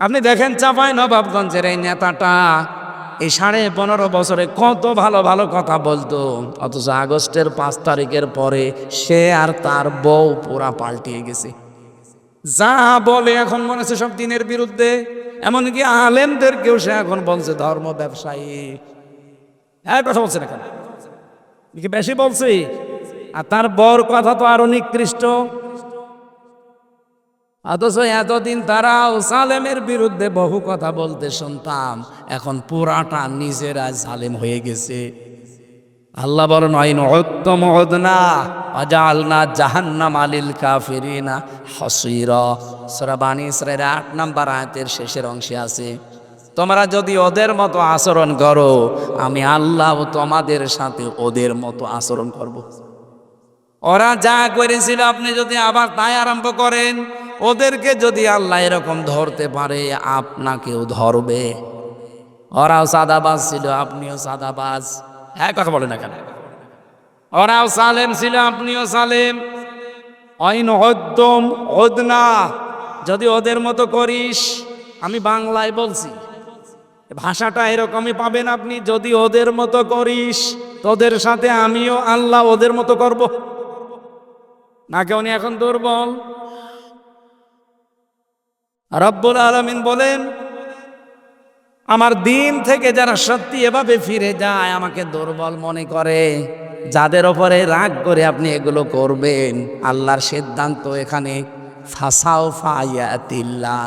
আপনি দেখেন চাঁপাই নবাবগঞ্জের এই নেতাটা এই 15.5 বছরে কত ভালো ভালো কথা বলতো, অথচ আগস্টের 5 তারিখের পরে সে আর তার বউ পুরা পাল্টিয়ে গেছে। যা বলে এখন মনে হচ্ছে সব দিনের বিরুদ্ধে। এমনকি আলেমদেরকেও সে এখন বলছে ধর্ম ব্যবসায়ী। হ্যাঁ, কথা বলছে না কেন? কি বেশি বলছি? আর তার বর কথা তো আরো নিকৃষ্ট। অথচ এতদিন তারাও সালেমের বিরুদ্ধে বহু কথা বলতে শুনতাম, এখন পুরাটা নিজেরা জালেম হয়ে গেছে। আল্লাহ বলেন আইন উত্তম উদনা আজালনা জাহান্নাম আলিল কাফিরিনা হাসিরা। সূরা বানী ইসরাঈল 8 নম্বর আয়াতের শেষের অংশে আছে, তোমরা যদি ওদের মতো আচরণ করো আমি আল্লাহ তোমাদের সাথে ওদের মতো আচরণ করব। ওরা যা করেছিল আপনি যদি আবার তাই আরম্ভ করেন, ওদেরকে যদি আল্লাহ এরকম ধরতে পারে আপনাকেও ধরবে। ওরাও সাদাবাজ ছিল, আপনিও সাদাবাজ। হ্যাঁ, কথা বলে না কেন? ওরাও সালেম ছিল, আপনিও সালেম। অইন হদ্দম ওদনা, যদি ওদের মতো করিস, আমি বাংলায় বলছি, ভাষাটা এরকমই পাবেন আপনি, যদি ওদের মতো করিস তোদের সাথে আমিও আল্লাহ ওদের মতো করব। না কেউ এখন দুর্বল? রব্বুল আলামিন বলেন আমার দিন থেকে যারা সত্যি এভাবে ফিরে যায়, আমাকে দুর্বল মনে করে, যাদের ওপরে রাগ করে আপনি এগুলো করবেন, আল্লাহর সিদ্ধান্ত এখানে ফাসাও ফায়াতিল্লাহ।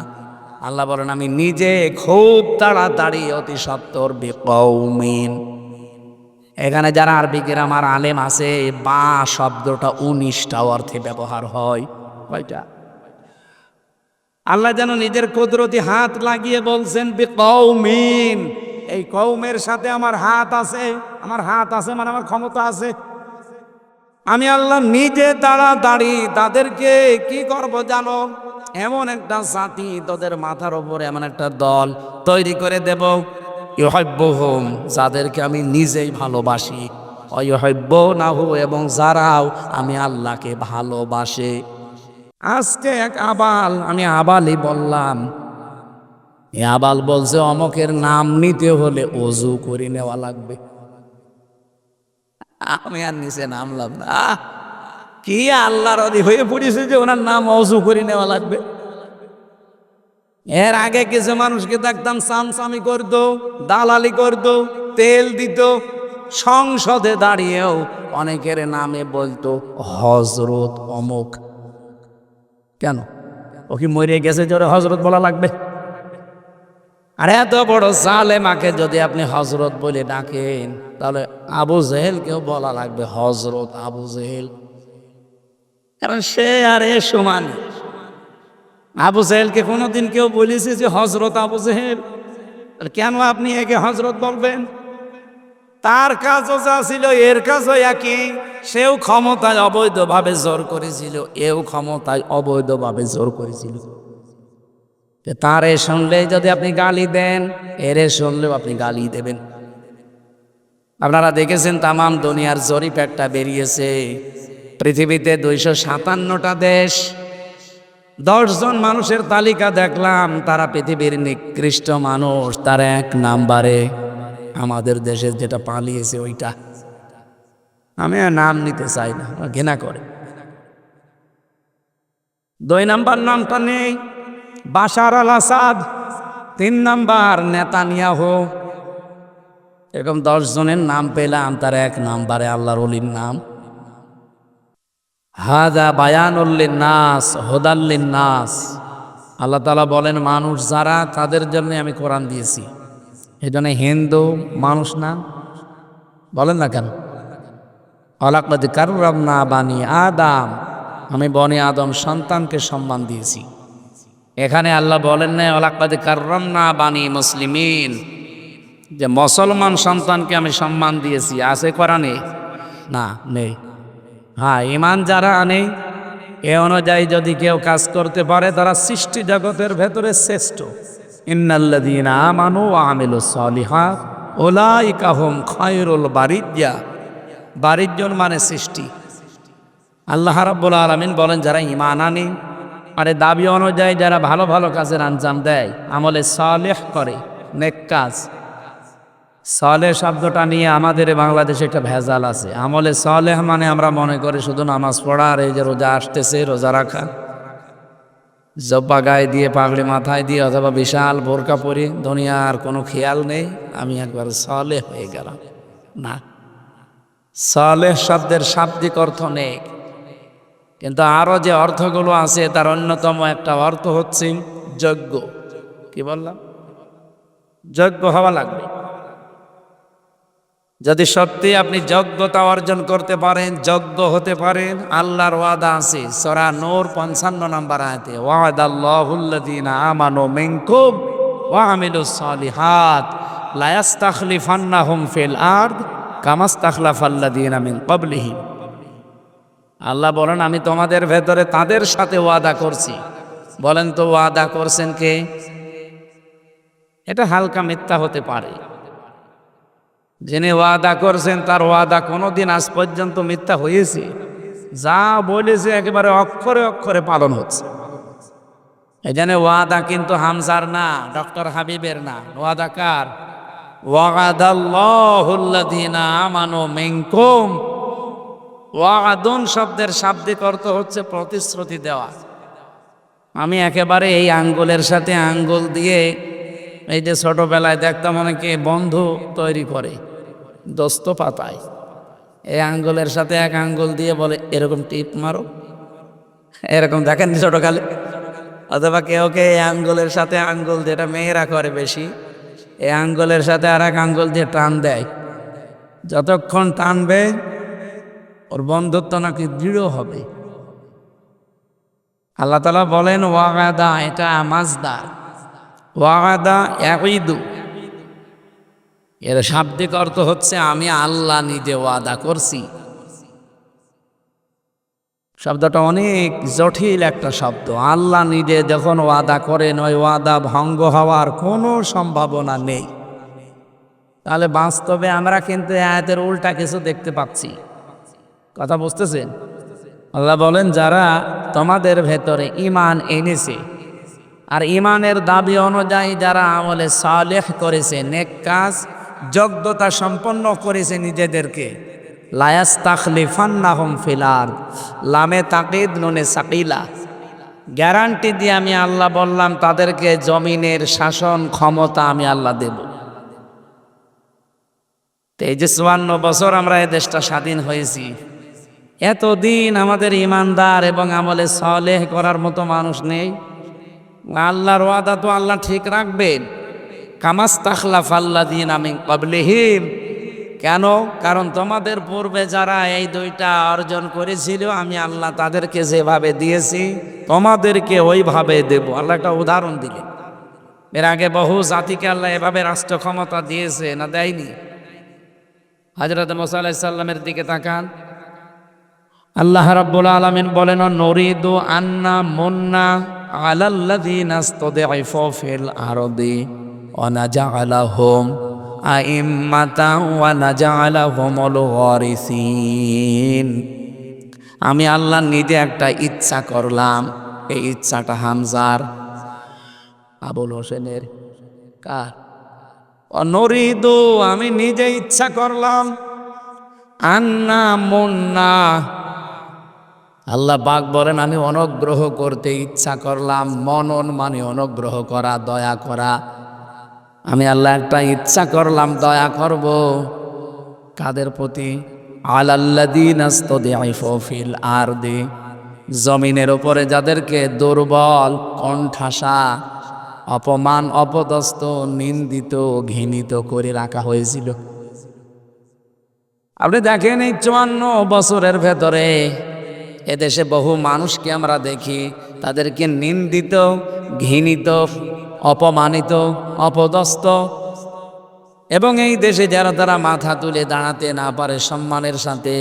আল্লাহ বলেন আমি নিজে খুব তাড়াতাড়ি অতি সত্বর বিকৌমিন। এখানে যারা আরবি গ্রামার আলেম আছে, বা শব্দটা 19টা অর্থে ব্যবহার হয়। কয়টা? আল্লাহ যেন নিজের কুদরতি হাত লাগিয়ে বলছেন বিকৌমিন, এই কৌমের সাথে আমার হাত আছে। আমার হাত আছে মানে আমার ক্ষমতা আছে। আমি আল্লাহ নিজে তাড়াতাড়ি তাদেরকে কি করব জানো? এমন একটা জাতি, তোদের মাথার উপরে এমন একটা দল তৈরি করে দেব, ইউহিব্বুহুম, যাদেরকে আমি নিজেই ভালোবাসি, ওয়াইউহিব্বুনাহু, এবং যারাও আমি আল্লাহকে ভালোবাসে। আজকে এক আবাল, আমি আবালই বললাম, এ আবাল বলছে অমকের নাম নিতে হলে অজু করে নেওয়া লাগবে। আমি আর নিচে নামলাম না। কি আল্লাহর অধি হয়ে পড়েছে যে ওনার নাম অজু করে নেওয়া লাগবে। এর আগে কিছু মানুষকে দেখতাম চামচামি করতো, দালালি করতো, তেল দিত, সংসদে দাঁড়িয়েও অনেকের নামে বলতো হজরত অমুক। কেন? ও কি মরে গেছে জোরে হজরত বলা লাগবে? আর এত বড় জালেমাকে যদি আপনি হজরত বলে ডাকেন, তাহলে আবু জেহেলকেও বলা লাগবে হজরত আবু জেহেল, কারণ সে আর এ সমান। আবু জেহেলকে কোনোদিন কেউ বলেছে যে হজরত আবু জেহেল? কেন আপনি একে হজরত বলবেন? তার কাজও যা ছিল এর কাজও একই। সেও ক্ষমতায় অবৈধভাবে জোর করেছিল, এও ক্ষমতায় অবৈধভাবে জোর করেছিল। তারে শুনলে যদি আপনি গালি দেন, এরে শুনলেও আপনি গালি দেবেন। আপনারা দেখেছেন তামাম দুনিয়ার জরিপ একটা বেরিয়েছে, পৃথিবীতে 257টা দেশ, 10 জন মানুষের তালিকা দেখলাম, তারা পৃথিবীর নিকৃষ্ট মানুষ, তার 1 নাম্বারে আমাদের দেশে যেটা পালিয়েছে ওইটা। আমি আর নাম নিতে চাই না, ঘৃণা করে। 2 নাম্বার নামটা নেই, বাশার আল আসাদ। 3 number Netanyahu. এরকম 10 জনের নাম পেলাম, তার 1 নাম্বারে আল্লাহর ওলির নাম। হাদা বায়ানুল লিন্নাস হুদাল লিন্নাস। আল্লাহ তাআলা বলেন মানুষ যারা, তাদের জন্য আমি কোরআন দিয়েছি। এই জন্য হিন্দু মানুষ না, বলেন না কেন? ওয়ালাকাদ কাররামনা বানি আদম, আমি বনি আদম সন্তানকে সম্মান দিয়েছি। এখানে আল্লাহ বলেন না ওয়ালাকাদ কাররামনা বানি মুসলিমিন, যে মুসলমান সন্তানকে আমি সম্মান দিয়েছি। আছে কোরআনে? না, নেই। হ্যাঁ, ঈমান যারা আনে এ অনুযায়ী যদি কেউ কাজ করতে পারে, তারা সৃষ্টি জগতের ভেতরে শ্রেষ্ঠ। ইন্নাল্লাযীনা আমানু ওয়া আমিলুস সালিহাত উলাইকা হুম খায়রুল বারিয়া। বারিজন মানে সৃষ্টি। আল্লাহ রাব্বুল আলামিন বলেন যারা ঈমান আনে আরে দাবি অনুযায়ী যারা ভালো ভালো কাজের আঞ্জাম দেয়, আমলে সালেহ করে, নেক কাজ। সালেহ শব্দটা নিয়ে আমাদের বাংলাদেশে একটা ভেজাল আছে। আমলে সালেহ মানে আমরা মনে করি শুধু নামাজ পড়া, আর এই যে রোজা আসতেছে রোজা রাখা, জব্বা গায়ে দিয়ে, পাগড়ি মাথায় দিয়ে, অথবা বিশাল বোরকা পরে, দুনিয়ার কোনো খেয়াল নেই, আমি একবার সালেহ হয়ে গেলাম। না, সালেহ শব্দের শাব্দিক অর্থ নেই, কিন্তু আরো যে অর্থগুলো আছে তার অন্যতম একটা অর্থ হচ্ছে যোগ্য। কি বললাম? যোগ্য হওয়া লাগবে। যদি সত্যি আপনি যোগ্যতা অর্জন করতে পারেন, যোগ্য হতে পারেন, আল্লাহর ওয়াদা আছে সূরা নূর 55 নম্বর আয়াতে, ওয়াদাল্লাহুল্লাযীনা আমানু মিনকুম ওয়া আমিলুস সালিহাত লা ইস্তাখলিফান্নাহুম ফিল আরদ কামা ইস্তাখলাফাল্লাযীনা মিন ক্বাবলিহিম। আল্লাহ বলেন, আমি তোমাদের ভেতরে তাদের সাথে ওয়াদা করছি। বলেন তো ওয়াদা করছেন কে? এটা হালকা মিথ্যা হতে পারে। যিনি ওয়াদা করছেন তার ওয়াদা কোনোদিন আজ পর্যন্ত মিথ্যা হয়েছে? যা বলেছে একেবারে অক্ষরে অক্ষরে পালন হচ্ছে। এই জন্য ওয়াদা কিন্তু হামজার না, ডক্টর হাবিবের না। ওয়াদা কার? ওয়াদাল্লাহুল্লাযীনা আমানু মিনকুম। ওয়াদুন শব্দের শাব্দিক অর্থ হচ্ছে প্রতিশ্রুতি দেওয়া। আমি একেবারে এই আঙ্গুলের সাথে আঙ্গুল দিয়ে, এই যে ছোটবেলায় দেখতাম অনেকে বন্ধু তৈরি করে দোস্ত পাতায়, এই আঙ্গুলের সাথে এক আঙ্গুল দিয়ে বলে এরকম টিপ মারো, এরকম দেখেন ছোটকালে। অথবা কেউ কে এই আঙ্গুলের সাথে আঙ্গুল, যেটা মেয়েরা করে বেশি, এই আঙ্গুলের সাথে আর এক আঙ্গুল দিয়ে টান দেয়। যতক্ষণ টানবে ওর বন্ধুত্ব নাকি দৃঢ় হবে। আল্লাহ তাআলা বলেন ওয়াদা, এটা মাজদার, ওয়াদা ইয়াইদু, এর শাব্দিক অর্থ হচ্ছে আমি আল্লাহ নিজে ওয়াদা করছি। শব্দটা অনেক জটিল একটা শব্দ। আল্লাহ নিজে যখন ওয়াদা করেন, ওই ওয়াদা ভঙ্গ হওয়ার কোনো সম্ভাবনা নেই। তাহলে বাস্তবে আমরা কিন্তু আয়াতের উল্টা কিছু দেখতে পাচ্ছি। কথা বুঝতেছেন? আল্লাহ বলেন, যারা তোমাদের ভেতরে ঈমান এনেছে আর ঈমানের দাবি অনুযায়ী যারা আমলে সালেহ করেছে, নেক কাজ, যোগ্যতা সম্পন্ন করেছে নিজেদেরকে, লা ইস্তাখলিফান্নাহুম ফিল আরদ, লামে তাকিদ নুনে সাকিলা, গ্যারান্টি দিয়ে আমি আল্লাহ বললাম তাদেরকে জমিনের শাসন ক্ষমতা আমি আল্লাহ দেব। তো এই যে 54 বছর আমরা এই দেশটা স্বাধীন হয়েছি, এতদিন আমাদের ইমানদার এবং আমলে সালেহ করার মতো মানুষ নেই। আল্লাহর ওয়াদা তো আল্লাহ ঠিক রাখবেন। কামাস্তাখলাফাল্লাযীনা মিন ক্বাবলিহিম, কেন? কারণ তোমাদের পূর্বে যারা এই দুইটা অর্জন করেছিল, আমি আল্লাহ তাদেরকে যেভাবে দিয়েছি তোমাদেরকে ওইভাবে দেব। আল্লাহ একটা উদাহরণ দিলেন। এর আগে বহু জাতিকে আল্লাহ এভাবে রাষ্ট্র ক্ষমতা দিয়েছে না দেয়নি? হযরত মুসা আলাইহিস সালামের দিকে তাকান। আল্লাহ রাব্বুল আলামিন বলেন, নুরিদু আন্না মুন্না আলাল্লাযীনা ইসতাদঈফু ফিল আরদি ওয়া নাজআলাহুম আইম্মাতান ওয়া নাজআলাহুমুল ওয়ারিসিন। আমি আল্লাহ নিজে একটা ইচ্ছা করলাম। এই ইচ্ছাটা হামজার, আবুল হোসেনের, কার? নুরিদু, আমি নিজে ইচ্ছা করলাম, আন্না মুন্না, আল্লাহ পাক বলেন আমি অনুগ্রহ করতে ইচ্ছা করলাম। মনন মানে অনুগ্রহ করা, দয়া করা। আমি আল্লাহ একটা ইচ্ছা করলাম, দয়া করব কাদের প্রতি? আলাল্লাযীনা ইসতাদঈফু ফিল আরদি, জমিনের উপরে যাদেরকে দুর্বল, কণ্ঠাসা, অপমান, অপদস্থ, নিন্দিত, ঘৃণিত করে রাখা হয়েছিল। আপনি দেখেন এই 54 বছরের ভেতরে এদেশে বহু মানুষকে আমরা দেখি, তাদেরকে নিন্দিত, ঘৃণিত, অপমানিত, অপদস্থ, এবং এই দেশে যারা তারা মাথা তুলে দাঁড়াতে না পারে সম্মানের সাথে,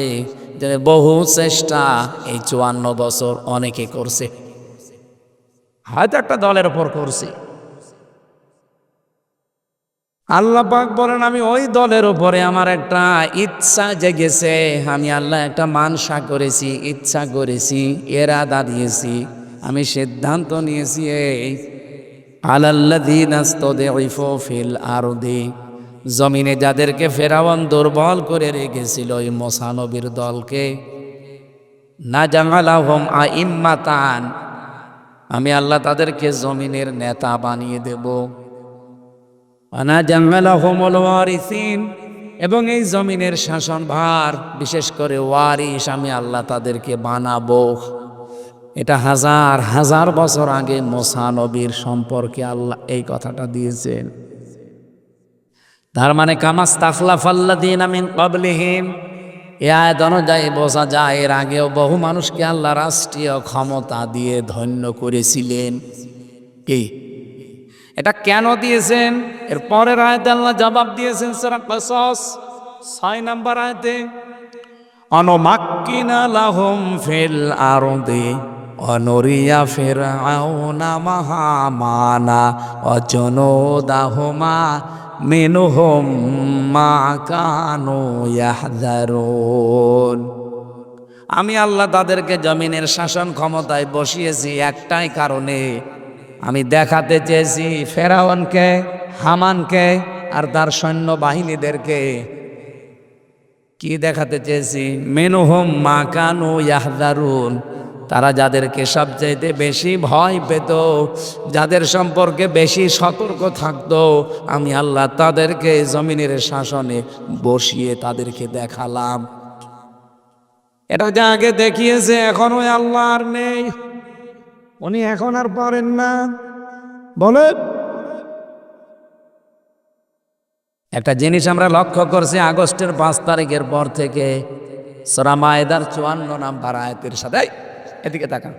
বহু চেষ্টা এই 54 বছর অনেকে করছে। হয়তো একটা দলের ওপর করছে। আল্লাহ পাক বলেন আমি ওই দলের উপরে আমার একটা ইচ্ছা জেগেছে। আমি আল্লাহ একটা মানসা করেছি, ইচ্ছা করেছি, এরাদা দিয়েছি। আমি সিদ্ধান্ত নিয়েছি এই আলাল্লাযীনা ইসতাদঈফু ফিল আরদি, জমিনে যাদেরকে ফেরাউন দুর্বল করে রেখেছিল ওই মুসা নবীর দলকে, নাজআলাহুম আইম্মাতান, আমি আল্লাহ তাদেরকে জমিনের নেতা বানিয়ে দেব। নাজআলাহুমুল ওয়ারিসিন, এবং এই জমিনের শাসনভার বিশেষ করে ওয়ারিস আমি আল্লাহ তাদেরকে বানাবো। এটা হাজার হাজার বছর আগে মুসা নবীর সম্পর্কে আল্লাহ এই কথাটা দিয়েছেন। তার মানে কামাস্তাখলাফাল্লাযীনা মিন ক্বাবলিহিম, এই আয়াত অনুযায়ী বোঝা যায় এর আগেও বহু মানুষকে আল্লাহ রাষ্ট্রীয় ক্ষমতা দিয়ে ধন্য করেছিলেন। কি এটা কেন দিয়েছেন? এর পরের আয়াতে আল্লাহ জবাব দিয়েছেন সূরা কসস 6 নম্বর আয়াতে, অনুমাক্কিনা লাহুম ফিল আরদি অনুরিয়া ফিরআউনা মাহামানা ওয়াজনুদাহুমা মিনহুম মা কানু ইয়াহযারুন। আমি আল্লাহ তাদেরকে জমিনের শাসন ক্ষমতায় বসিয়েছি একটাই কারণে, আমি দেখাতে চেয়েছি ফেরাউনকে, হামানকে আর তার সৈন্য বাহিনীদেরকে। কি দেখাতে চেয়েছি? মিনহুম মা কানু ইয়াহযারুন, তারা যাদেরকে সবচাইতে বেশি ভয় পেত, যাদের সম্পর্কে বেশি সতর্ক থাকতো, আমি আল্লাহ তাদেরকে জমিনের শাসনে বসিয়ে তাদেরকে দেখালাম। এটা যা আগে দেখিয়েছে এখন ওই আল্লাহ আর নেই, উনি এখন আর পারেন না। বলে একটা জিনিস আমরা লক্ষ্য করছি আগস্টের 5 তারিখের পর থেকে সূরা মায়েদার 54 নম্বর আয়াতের সাথে, এদিকে তাকান,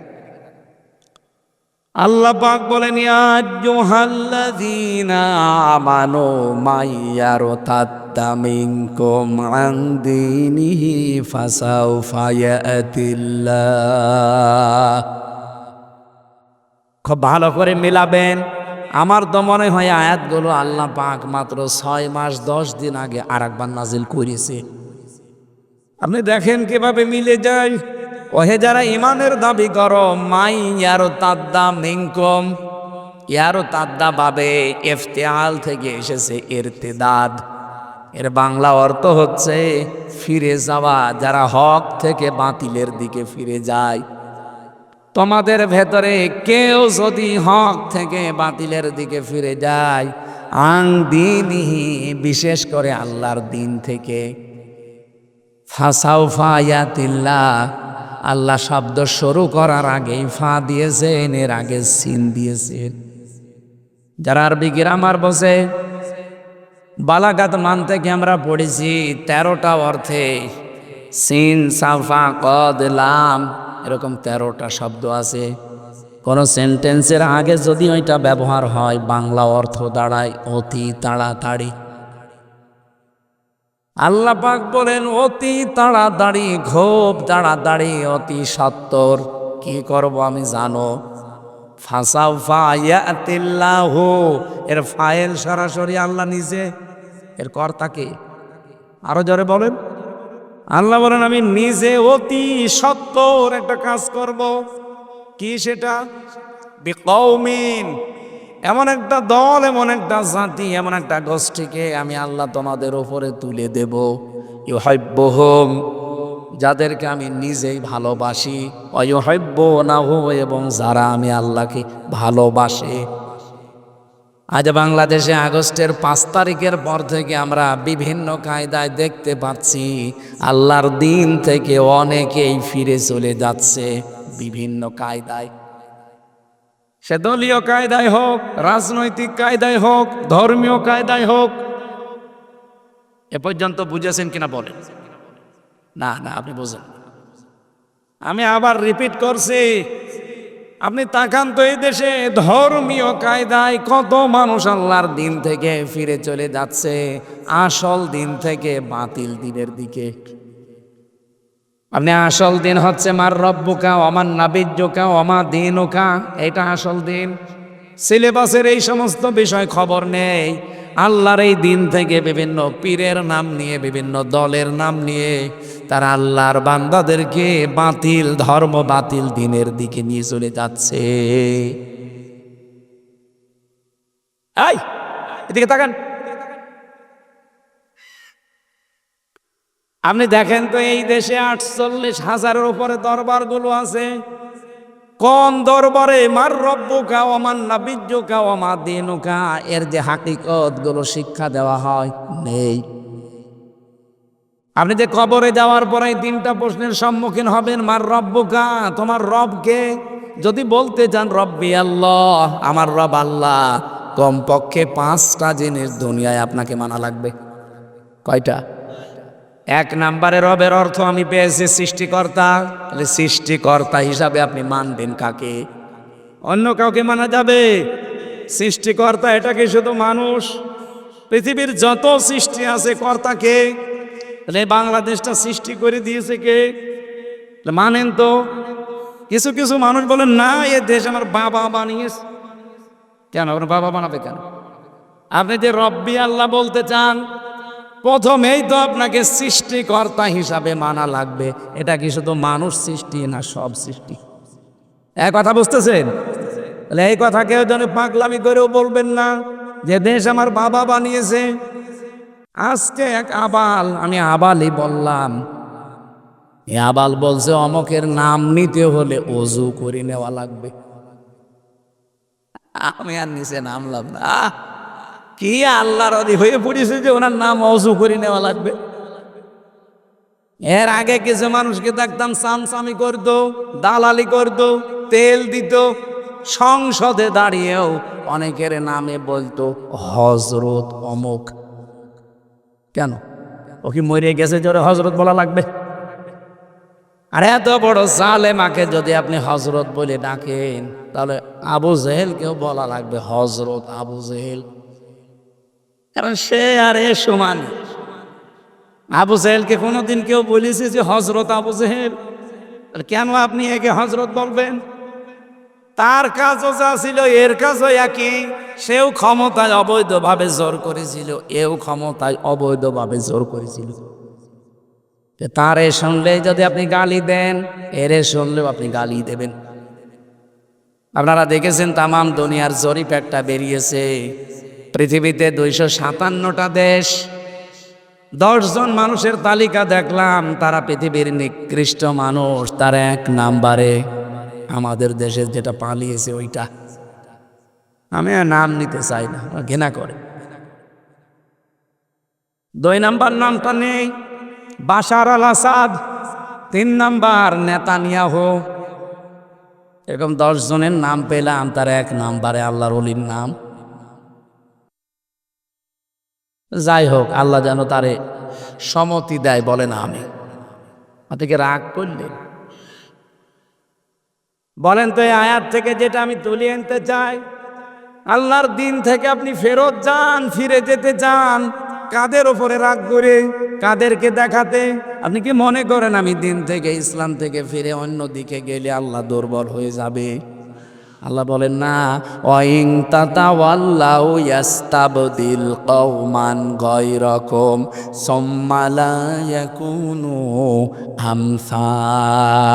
আল্লাহ পাক বলেন ইয়া আইয়ুহাল্লাযীনা আমানু মাইয়ারতাদ্দা মিনকুম আন দীনিহি ফাসাউফা ইয়াতিল্লাহ। খুব ভালো করে মিলাবেন। আমার তো মনে হয় আয়াতগুলো আল্লাহ পাক মাত্র 6 মাস 10 দিন আগে আরেকবার নাজিল করেছে। আপনি দেখেন কিভাবে মিলে যায়। ওহে যারা ইমানের দাবি করো, মাই ইয়ারো তাদ্দা মিনকুম, ইয়ারো তাদ্দা বাবে ইফতিআল থেকে এসেছে ইরতিদাদ, এর বাংলা অর্থ হচ্ছে ফিরে যাওয়া, যারা হক থেকে বাতিলের দিকে ফিরে যায়। তোমাদের ভেতরে কেউ যদি হক থেকে বাতিলের দিকে ফিরে যায়, আং দীনিহি, বিশেষ করে আল্লাহর দিন থেকে, ফাসাউফা ইয়াতিল্লাহ, আল্লাহ শব্দ শুরু করার আগেই ফা দিয়েছেন, এর আগে সিন দিয়েছেন। যারা আরবি গ্রামার বসে বালাগাত মান থেকে আমরা পড়েছি 13টা অর্থে সিন সাফা কদ লাম এরকম 13টা শব্দ আছে। কোন সেন্টেন্সের আগে যদি ওইটা ব্যবহার হয় বাংলা অর্থ দাঁড়ায় অতি তাড়াতাড়ি। আল্লাহ পাক বলেন অতি তাড়াতাড়ি, খুব তাড়াতাড়ি, অতি সত্বর। কি করব আমি জানো? ফাসাউফা ইয়াতিল্লাহু, এর ফাইল সরাসরি আল্লাহ নিজে, এর কর্তাকে। আরো জোরে বলেন। আল্লাহ বলেন আমি নিজে অতি সত্বর একটা কাজ করব। কি সেটা? বিকৌমিন, এমন একটা দল, এমন একটা জাতি, এমন একটা গোষ্ঠীকে আমি আল্লাহ তোমাদের উপরে তুলে দেব। ইউহিব্বুহুম, যাদেরকে আমি নিজেই ভালোবাসি, ওয়ায়ুহিব্বুনাহু, এবং যারা আমি আল্লাহকে ভালোবাসে। আজ বাংলাদেশে আগস্টের 5 তারিখের পর থেকে আমরা বিভিন্ন কায়দায় দেখতে পাচ্ছি আল্লাহর দিন থেকে অনেকেই ফিরে চলে যাচ্ছে বিভিন্ন কায়দায়। সে দলীয় কায়দায় হোক, রাজনৈতিক কায়দায় হোক, ধর্মীয় কায়দায় হোক। এ পর্যন্ত বুঝেছেন কিনা বলেন? না না, আপনি বোঝেন। আমি আবার রিপিট করছি, আপনি তাকান তো এই দেশে ধর্মীয় কায়দায় কত মানুষ আল্লাহর দিন থেকে ফিরে চলে যাচ্ছে, আসল দিন থেকে বাতিল দিনের দিকে। আপনি আসল দিন হচ্ছে মার রব্বুকা ওমান নাবিয়্যুকা ওমা দীনুকা, এটা আসল দিন। সিলেবাসের এই সমস্ত বিষয় খবর নেই, আল্লাহর এই দিন থেকে বিভিন্ন পীরের নাম নিয়ে, বিভিন্ন দলের নাম নিয়ে তারা আল্লাহর বান্দাদেরকে বাতিল ধর্ম, বাতিল দিনের দিকে নিয়ে চলে যাচ্ছে। এই এদিকে তাকান, আপনি দেখেন তো এই দেশে 48,000-এর উপরে দরবারগুলো আছে। কোন দরবারে মার রব্বুকা ওয়া মান নাবিয়্যুকা ওয়া মা দীনুকা এর যে হাকিকত গুলো শিক্ষা দেওয়া হয় নেই। আপনি যে কবরে যাওয়ার পরে 3টা প্রশ্নের সম্মুখীন হবেন। মার রব্বুকা, তোমার রবকে যদি বলতে চান রব্বি আল্লাহ, আমার রব আল্লাহ, কমপক্ষে 5টা জিনিস দুনিয়ায় আপনাকে মানা লাগবে। কয়টা? 1 নম্বরে রবের অর্থ আমি পেয়েছি সৃষ্টিকর্তা। তাহলে সৃষ্টিকর্তা হিসাবে আপনি মানবেন কাকে? অন্য কাউকে মানা যাবে? সৃষ্টিকর্তা এটা কি শুধু মানুষ? পৃথিবীর যত সৃষ্টি আছে কর্তা কে? তাহলে বাংলাদেশটা সৃষ্টি করে দিয়েছে কে? মানেন তো। কিছু কিছু মানুষ বলেন না, এ দেশ আমার বাবা বানিয়েছে। কেন আপনার বাবা বানাবে কেন? আপনি যে রব্বি আল্লাহ বলতে চান, প্রথমেই তো আপনাকে সৃষ্টিকর্তা হিসাবে মানা লাগবে। এটা কি শুধু মানুষ সৃষ্টি না সব সৃষ্টি? এক কথা বুঝতেছেন? তাহলে এই কথা কেউ যেন পাগলামি করেও বলবেন না যে দেশ আমার বাবা বানিয়েছে। আজকে এক আবাল, আমি আবালই বললাম, এ আবাল বলছে অমকের নাম নিতে হলে অজু করে নেওয়া লাগবে। আমি আর নিচে নামলাম না। কি আল্লাহর অধি হয়ে পড়েছে যে ওনার নাম অজু করে নেওয়া লাগবে? এর আগে কিছু মানুষকে দেখতাম চামচামি করতো, দালালি করতো, তেল দিত। সংসদে দাঁড়িয়েও অনেকের নামে বলতো হজরত অমুক। কেন? ও কি মরে গেছে যে হজরত বলা লাগবে? আর এত বড় জালেমাকে যদি আপনি হজরত বলে ডাকেন, তাহলে আবু জেহেলকেও বলা লাগবে হজরত আবু জেহেল, কারণ সে আর এ সমান। আবু জেহেলকে কোনোদিন কেউ বলেছে যে হজরত আবু জেহেল? কেন আপনি একে হজরত বলবেন? তার কাজও যা ছিল এর কাজও একই। সেও ক্ষমতায় অবৈধভাবে জোর করেছিল, এও ক্ষমতায় অবৈধভাবে জোর করেছিল। তারে শুনলে যদি আপনি গালি দেন, এরে শুনলেও আপনি গালি দেবেন। আপনারা দেখেছেন তামাম দুনিয়ার জরিপ একটা বেরিয়েছে, পৃথিবীতে 257টা দেশ, 10 জন মানুষের তালিকা দেখলাম, তারা পৃথিবীর নিকৃষ্ট মানুষ। তার 1 নম্বরে আমাদের দেশের যেটা পালিয়েছে ওইটা। আমি আর নাম নিতে চাই না, ঘৃণা করে। 2 নম্বর নামটা নেই, বাশার আল আসাদ। 3 নম্বর নেতানিয়াহু। এরকম 10 জনের নাম পেলাম, তার 1 নম্বরে আল্লাহর ওলির নাম। যাই হোক, আল্লাহ যেন তারে সম্মতি দেয়, বলে না আমি। আপনাকে রাগ করলেন? বলেন তো এই আয়াত থেকে যেটা আমি তুলে আনতে চাই, আল্লাহর দিন থেকে আপনি ফেরত যান, ফিরে যেতে চান, কাদের ওপরে রাগ করে, কাদেরকে দেখাতে? আপনি কি মনে করেন আমি দিন থেকে, ইসলাম থেকে ফিরে অন্য দিকে গেলে আল্লাহ দুর্বল হয়ে যাবে? আল্লাহ বলেন না, ওয়াইন তাতাওয়াল্লাউ ইয়াস্তাবদিল কওমান গায়রাকুম সুম্মা লা ইয়াকুনু আমসালাকুম।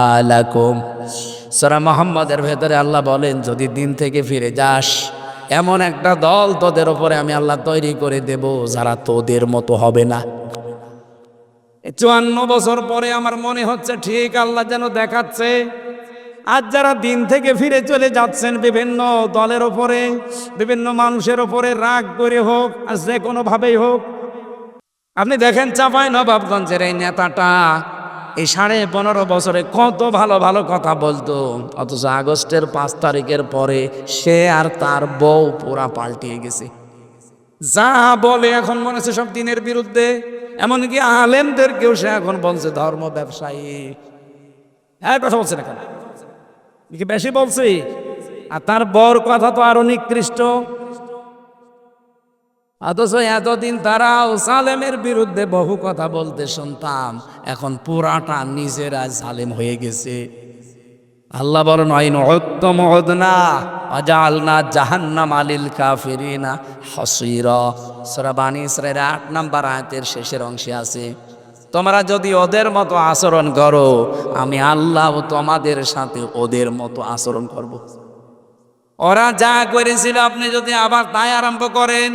সূরা মুহাম্মাদের ভেতরে আল্লাহ বলেন, যদি দিন থেকে ফিরে যাস, এমন একটা দল তোদের ওপরে আমি আল্লাহ তৈরি করে দেব যারা তোদের মতো হবে না। 54 বছর পরে আমার মনে হচ্ছে ঠিক আল্লাহ যেন দেখাচ্ছে, আজ যারা দিন থেকে ফিরে চলে যাচ্ছেন বিভিন্ন দলের ওপরে, বিভিন্ন মানুষের ওপরে রাগ করে হোক আর যে কোনোভাবেই হোক। আপনি দেখেন চাঁপাইনবাবগঞ্জের এই নেতাটা এই 15.5 বছরে কত ভালো ভালো কথা বলতো, অথচ আগস্টের 5 তারিখের পরে সে আর তার বউ পুরা পাল্টিয়ে গেছে। যা বলে এখন মনে হচ্ছে সব দিনের বিরুদ্ধে। এমনকি আলেমদেরকেও সে এখন বলছে ধর্ম ব্যবসায়ী। হ্যাঁ, কথা বলছে না কেন? কি বেশি বলছি? আর তার বর কথা তো আরো নিকৃষ্ট। অথচ এতদিন তারাও সালেমের বিরুদ্ধে বহু কথা বলতে শুনতাম, এখন পুরাটা নিজেরা সালেম হয়ে গেছে। আল্লাহ বলেন আইন উত্তম উদনা আজালনা জাহান্নাম আলিল কাফিরিনা হাসিরা। সূরা বানী ইসরাঈল ৮ নম্বর আয়াতের শেষের অংশে আছে, তোমরা যদি ওদের মতো আচরণ করো আমি আল্লাহ তোমাদের সাথে ওদের মতো আচরণ করব। ওরা যা করেছিল আপনি যদি আবার তাই আরম্ভ করেন,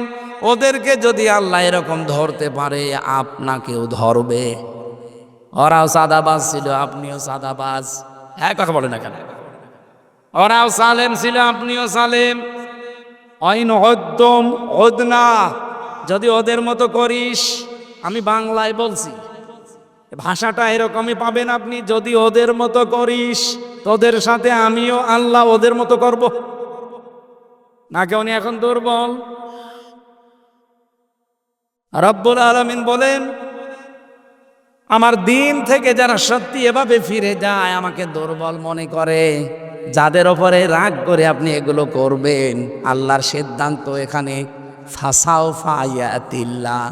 ওদেরকে যদি আল্লাহ এরকম ধরতে পারে আপনাকেও ধরবে। ওরাও সাদাবাজ ছিল, আপনিও সাদাবাজ। হ্যাঁ, কথা বলে না কেন? ওরাও সালেম ছিল, আপনিও সালেম। আইন হদ্দম হদনা, যদি ওদের মতো করিস, আমি বাংলায় বলছি, ভাষাটা এরকমই পাবেন আপনি, যদি ওদের মতো করিস তোদের সাথে আমিও আল্লাহ ওদের মতো করব। না কেউ এখন দুর্বল। রব্বুল আলামিন বলেন আমার দিন থেকে যারা সত্যি এভাবে ফিরে যায়, আমাকে দুর্বল মনে করে, যাদের ওপরে রাগ করে আপনি এগুলো করবেন, আল্লাহর সিদ্ধান্ত এখানে ফাসাও ফায়াতিল্লাহ।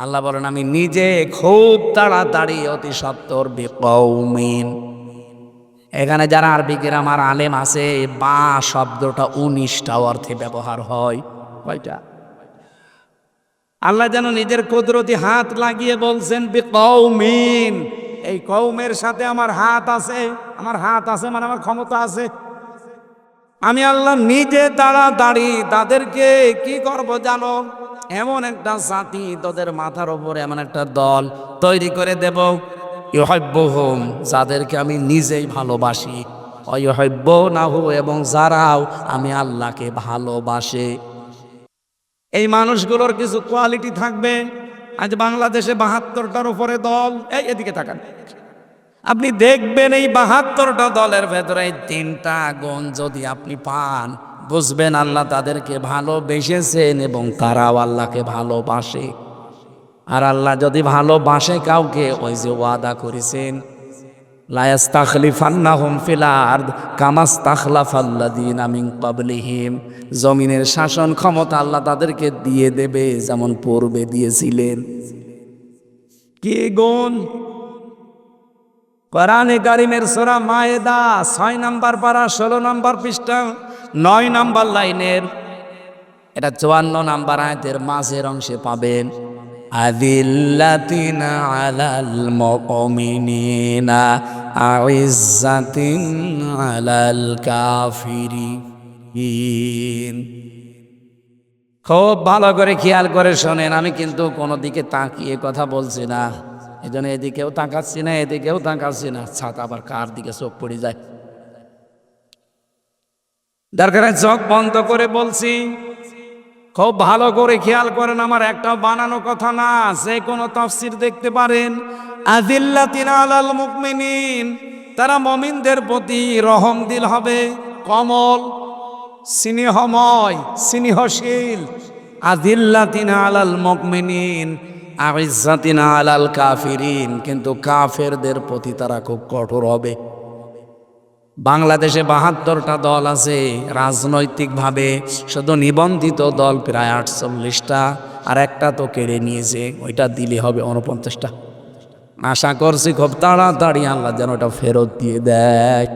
আল্লাহ বলেন আমি নিজে খুব তাড়াতাড়ি অতি সত্বর বিকৌমিন। এখানে যারা আরবি গ্রামার আলেম আছে, বা শব্দটা 19টা অর্থে ব্যবহার হয়। কয়টা? আল্লাহ যেন নিজের কুদরতি হাত লাগিয়ে বলছেন বিকৌমিন, এই কৌমের সাথে আমার হাত আছে। আমার হাত আছে মানে আমার ক্ষমতা আছে। আমি আল্লাহ নিজে তাড়াতাড়ি তাদেরকে কি করব জানো? এমন একটা জাতি, তোদের মাথার ওপরে এমন একটা দল তৈরি করে দেব, ইউহিব্বুহুম, যাদেরকে আমি নিজেই ভালোবাসি, ওয়াইউহিব্বুনাহু, এবং যারাও আমি আল্লাহকে ভালোবাসে। এই মানুষগুলোর কিছু কোয়ালিটি থাকবে। আজ বাংলাদেশে 72টার উপরে দল, এই এদিকে তাকান, আপনি দেখবেন এই 72টা দলের ভেতরে 3টা গুণ যদি আপনি পান, বুঝবেন আল্লাহ তাদেরকে ভালোবেসেছেন এবং তারাও আল্লাহকে ভালোবাসে। আর আল্লাহ যদি ভালোবাসে কাউকে, ওই যে ওয়াদা করেছেন লা ইস্তাখলিফান্নাহুম ফিল আরদ কামা ইস্তাখলাফাল্লাযীনা মিন ক্বাবলিহিম, জমিনের শাসন ক্ষমতা আল্লাহ তাদেরকে দিয়ে দেবে যেমন পূর্বে দিয়েছিলেন। কি গুণ? কোরআনে কারীমের সূরা মায়েদা 6 নম্বর পারা 16 নম্বর পৃষ্ঠা 9 নম্বর লাইনের, এটা 54 নম্বর আয়াতের মাঝের অংশে পাবেন, আযিল্লাতিন আলাল মুমিনিনা আইজ্জাতিন আলাল কাফিরিন। খুব ভালো করে খেয়াল করে শোনেন, আমি কিন্তু কোনো দিকে তাকিয়ে কথা বলছি না, এজন্য এদিকেও তাকাচ্ছি না, এদিকেও তাকাচ্ছি না, ছাতা আবার কার দিকে চোখ পড়ে যায়। দরকার চোখ বন্ধ করে বলছি, খুব ভালো করে খেয়াল করেন, আমার একটা বানানো কথা না, যে কোনো তাফসীর দেখতে পারেন। আযিল্লাতিন আলাল মুমিনিন, তারা মুমিনদের প্রতি রহম দিল হবে, কমল, স্নেহময়, স্নেহশীল। আযিল্লাতিন আলাল মুমিনিন আইজ্জাতিন আলাল কাফিরিন, কিন্তু কাফেরদের প্রতি তারা খুব কঠোর হবে। বাংলাদেশে 72টা দল আছে রাজনৈতিকভাবে, শুধু নিবন্ধিত দল প্রায় 48টা, আর একটা তো কেড়ে নিয়েছে, ওইটা দিলে হবে 49টা। আশা করছি খুব তাড়াতাড়ি আল্লাহ যেন ওটা ফেরত দিয়ে দেয়।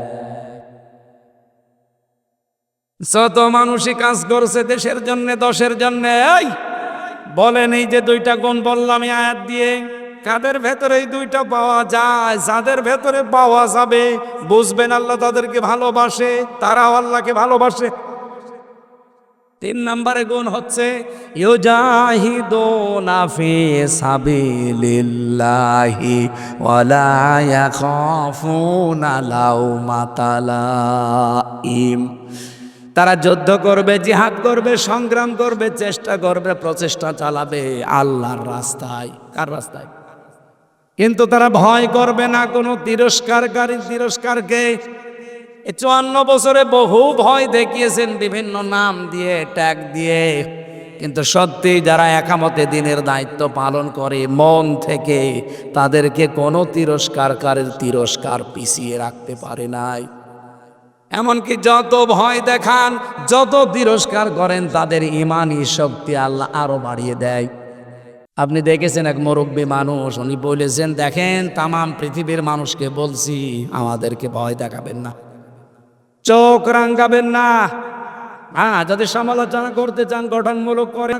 যত মানুষই কাজ করছে দেশের জন্য, দশের জন্য, এই বলেন এই যে 2টা গুণ বললাম এই আয়াত দিয়ে, কাদের ভেতরে এই 2টা পাওয়া যায়? যাদের ভেতরে পাওয়া যাবে বুঝবেন আল্লাহ তাদেরকে ভালোবাসে, তারাও আল্লাহকে ভালোবাসে। 3 নম্বরে গুণ হচ্ছে ইউজাহিদুনা ফি সাবিলিল্লাহি ওয়ালা ইয়াখাফুনা লাউমাতা লাইম, তারা যুদ্ধ করবে, জিহাদ করবে, সংগ্রাম করবে, চেষ্টা করবে, প্রচেষ্টা চালাবে আল্লাহর রাস্তায়। কার রাস্তায়? কিন্তু তারা ভয় করবে না কোনো তিরস্কারকে। 54 বছরে বহু ভয় দেখিয়েছেন বিভিন্ন নাম দিয়ে, ট্যাগ দিয়ে, কিন্তু সত্যি যারা একামতে দিনের দায়িত্ব পালন করে মন থেকে, তাদেরকে কোনো তিরস্কার পিছিয়ে রাখতে পারে নাই। এমনকি যত ভয় দেখান, যত তিরস্কার করেন, তাদের ইমানি শক্তি আল্লাহ আরো বাড়িয়ে দেয়। আপনি দেখেছেন এক মুরব্বী মানুষ, উনি বলেছেন দেখেন তামাম পৃথিবীর মানুষকে বলছি আমাদেরকে ভয় দেখাবেন না, চোখ রাঙাবেন না। হ্যাঁ, যদি সমালোচনা করতে চান গঠনমূলক করে,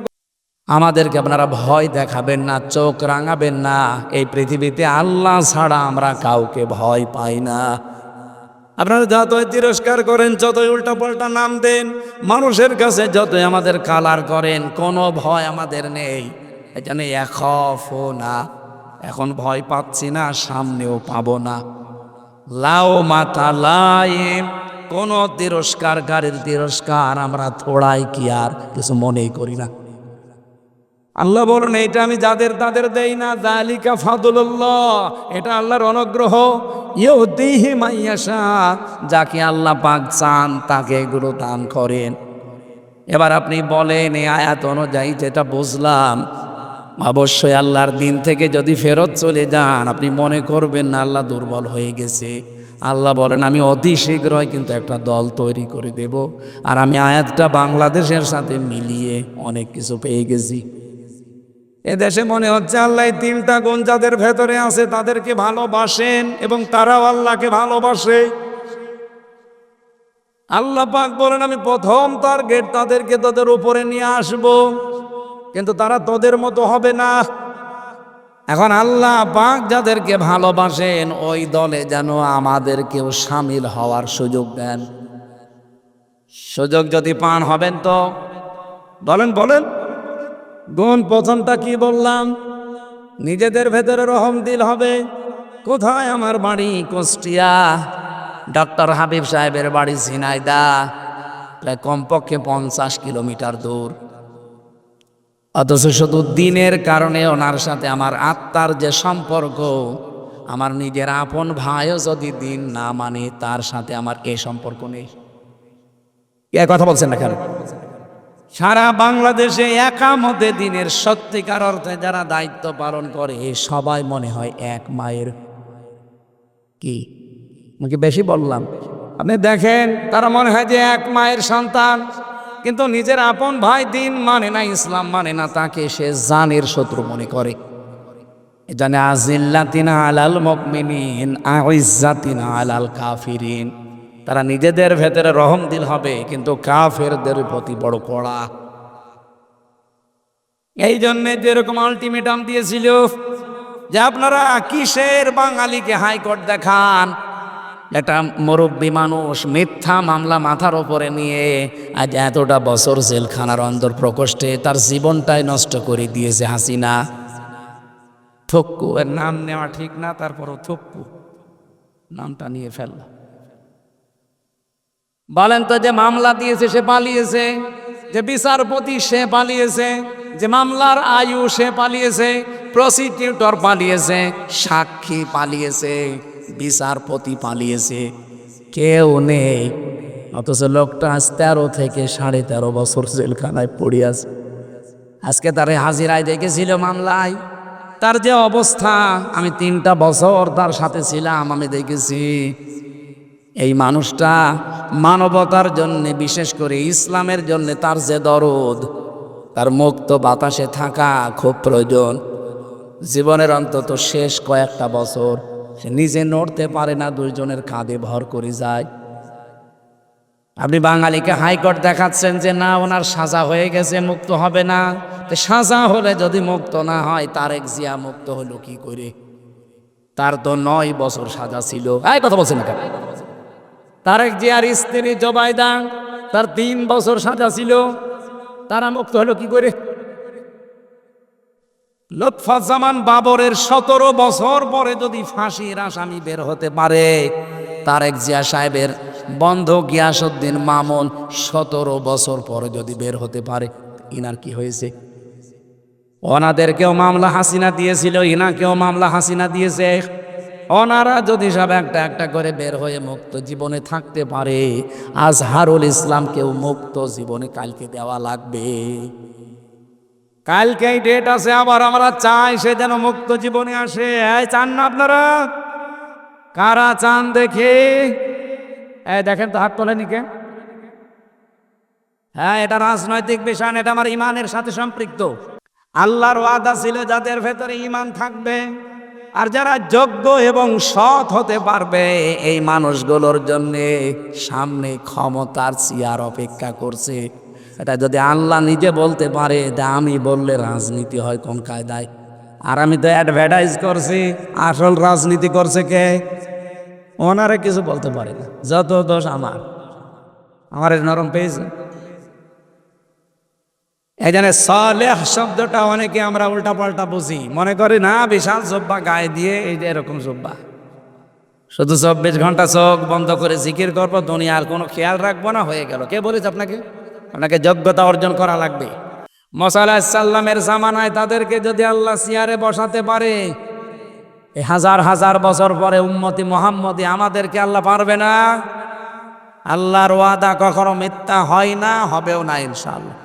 আমাদেরকে আপনারা ভয় দেখাবেন না, চোখ রাঙাবেন না। এই পৃথিবীতে আল্লাহ ছাড়া আমরা কাউকে ভয় পাই না। আপনারা যতই তিরস্কার করেন, যতই উল্টাপাল্টা নাম দেন, মানুষের কাছে যতই আমাদের কালার করেন, কোনো ভয় আমাদের নেই। এখানে না, এখন ভয় পাচ্ছি না, সামনেও পাবো না। লাও মাথা লাইম, কোন তিরস্কারকারীর তিরস্কার আমরা থোড়াই কি আর কিছু মনেই করি না। আল্লাহ বলেন, এটা আমি যাদের তাদের দেই না, যালিকা ফাদলুল্লাহ, এটা আল্লাহর অনুগ্রহ। ইউতিহি মাইয়াশা, যাকে আল্লাহ পাক চান তাকে এগুলো দান করেন। এবার আপনি বলেন, এই আয়াত অনুযায়ী যেটা বুঝলাম, অবশ্যই আল্লাহর দিন থেকে যদি ফেরত চলে যান, আপনি মনে করবেন না আল্লাহ দুর্বল হয়ে গেছে। আল্লাহ বলেন, আমি অতি শীঘ্রই কিন্তু একটা দল তৈরি করে দেব। আর আমি আয়াতটা বাংলাদেশের সাথে মিলিয়ে অনেক কিছু পেয়ে গেছি। এদেশে মনে হচ্ছে আল্লাহ তিনটা গুণ যাদের ভেতরে আছে তাদেরকে ভালোবাসেন এবং তারাও আল্লাহকে ভালোবাসে। আল্লাহ পাক বলেন, আমি প্রথম টার্গেট তাদেরকে তোদের উপরে নিয়ে আসব, কিন্তু তারা তোদের মতো হবে না। এখন আল্লাহ পাক যাদেরকে ভালোবাসেন ওই দলে যেন আমাদেরকেও সামিল হওয়ার সুযোগ দেন। সুযোগ যদি পান, হবেন তো? বলেন বলেন। গুণ প্রথমটা কি বললাম? নিজেদের ভেতরে রহম দিল হবে। কোথায়? আমার বাড়ি কুষ্টিয়া, ডক্টর হাবিব সাহেবের বাড়ি ঝিনাইদা, প্রায় কমপক্ষে 50 কিলোমিটার দূর। অথচ শুধু দিনের কারণে ওনার সাথে আমার আত্মার যে সম্পর্ক, আমার নিজের আপন ভাইও যদি দিন না মানে, তার সাথে আমার এই সম্পর্ক নেই। কে কথা বলছেন না কেন? সারা বাংলাদেশে একামতে দিনের সত্যিকার অর্থে যারা দায়িত্ব পালন করে, সবাই মনে হয় এক মায়ের। কি আমাকে বেশি বললাম? আপনি দেখেন, তারা মনে হয় যে এক মায়ের সন্তান, কিন্তু নিজের আপন ভাই দিন মানে না, ইসলাম মানে না, তাকে সে জানের শত্রু মনে করে। এজন্য আজিল্লাতিনা আলাল মুমিনিন আইজ্জাতিনা আলাল কাফিরিন, তারা নিজেদের ভেতরে রহম দিল হবে, কিন্তু কাফেরদের প্রতি বড় কড়া। এই জন্যে যেরকম আলটিমেটাম দিয়েছিল যে আপনারা কিসের বাঙালিকে হাইকোর্ট দেখান, একটা মুরব্বী মানুষ মিথ্যা মামলা মাথার ওপরে নিয়ে আজ এতটা বছর জেলখানার অন্দর প্রকোষ্ঠে তার জীবনটাই নষ্ট করে দিয়েছে হাসিনা। থক্কু, এর নাম নেওয়া ঠিক না, তারপরও থক্কু নামটা নিয়ে ফেলল। বলেন তো, যে মামলা দিয়েছে সে পালিয়েছে, যে বিচারপতি সে পালিয়েছে, যে মামলার আয়ু সে পালিয়েছে, প্রসিকিউটর পালিয়েছে, সাক্ষী পালিয়েছে, বিচারপতি পালিয়েছে, কেউ নেই। অথচ লোকটা আজ 13 থেকে 13.5 বছর জেলখানায় পড়ে আছে। আজকে তারে হাজিরায় দেখেছিল মামলায়, তার যে অবস্থা, আমি 3টা বছর তার সাথে ছিলাম, আমি দেখেছি। এই মানুষটা মানবতার জন্য, বিশেষ করে ইসলামের জন্য তার যে দরদ, তার মুক্ত বাতাসে থাকা খুব প্রয়োজন। জীবনের অন্তত শেষ কয়েকটা বছর সে নিজে নড়তে পারে না, 2 জনের কাঁধে ভর করে যায়। আপনি বাঙালিকে হাইকোর্ট দেখাচ্ছেন যে না, ওনার সাজা হয়ে গেছে, মুক্ত হবে না। তো সাজা হলে যদি মুক্ত না হয়, তারেক জিয়া মুক্ত হলো কি করে? তার তো 9 বছর সাজা ছিল। এই কথা বলছেন না কেন? তারেক জিয়ার স্ত্রী জোবাইদা, তার 3 বছর সাজা ছিল, তারা মুক্ত হলো কি করে? লুৎফুজ্জামান বাবরের 17 বছর পরে যদি ফাঁসির আসামি বের হতে পারে, তারেক জিয়া সাহেবের বন্ধু গিয়াসউদ্দিন মামুন 17 বছর পরে যদি বের হতে পারে, ইনার কি হয়েছে? ওনাদেরকেও মামলা হাসিনা দিয়েছিল, ইনাকেও মামলা হাসিনা দিয়েছে। ওনারা যদি সব একটা একটা করে বের হয়ে মুক্ত জীবনে থাকতে পারে, আজহারুল ইসলামকেও মুক্ত জীবনে কালকে দেওয়া লাগবে। কালকেই ডেট আছে, আবার আমরা চাই সে যেন মুক্ত জীবনে আসে। চান না আপনারা? কারা চান দেখে? দেখেন তো, হাত তোলেনি কে? হ্যাঁ, এটা রাজনৈতিক বিষয় না, এটা আমার ইমানের সাথে সম্পৃক্ত। আল্লাহর ওয়াদা ছিল যাদের ভেতরে ইমান থাকবে, আর যারা যোগ্য এবং সৎ হতে পারবে এই মানুষগুলোর জন্যে সামনে ক্ষমতার চেয়ার অপেক্ষা করছে। এটা যদি আল্লাহ নিজে বলতে পারে, আমি বললে রাজনীতি হয় কোন কায়দায়? আর আমি তো অ্যাডভার্টাইজ করছি, আসল রাজনীতি করছে কে? ওনারে কিছু বলতে পারে না, যত দোষ আমার নরম পেয়েছে। এই জন্য সালেহ শব্দটা অনেকে আমরা উল্টা পাল্টা বুঝি, মনে করি না বিশাল জব্বা গায়ে দিয়ে এই যে এরকম জব্বা, শুধু 24 ঘন্টা চোখ বন্ধ করে জিকির করবো, দুনিয়ার কোনো খেয়াল রাখবো না, হয়ে গেল। কে বলেছে আপনাকে? আপনাকে যোগ্যতা অর্জন করা লাগবে। মুসা আলাইহিস সালামের জামানায় তাদেরকে যদি আল্লাহ চেয়ারে বসাতে পারে, এই হাজার হাজার বছর পরে উম্মতি মুহাম্মদি আমাদেরকে আল্লাহ পারবে না? আল্লাহর ওয়াদা কখনো মিথ্যা হয় না, হবেও না ইনশাআল্লাহ।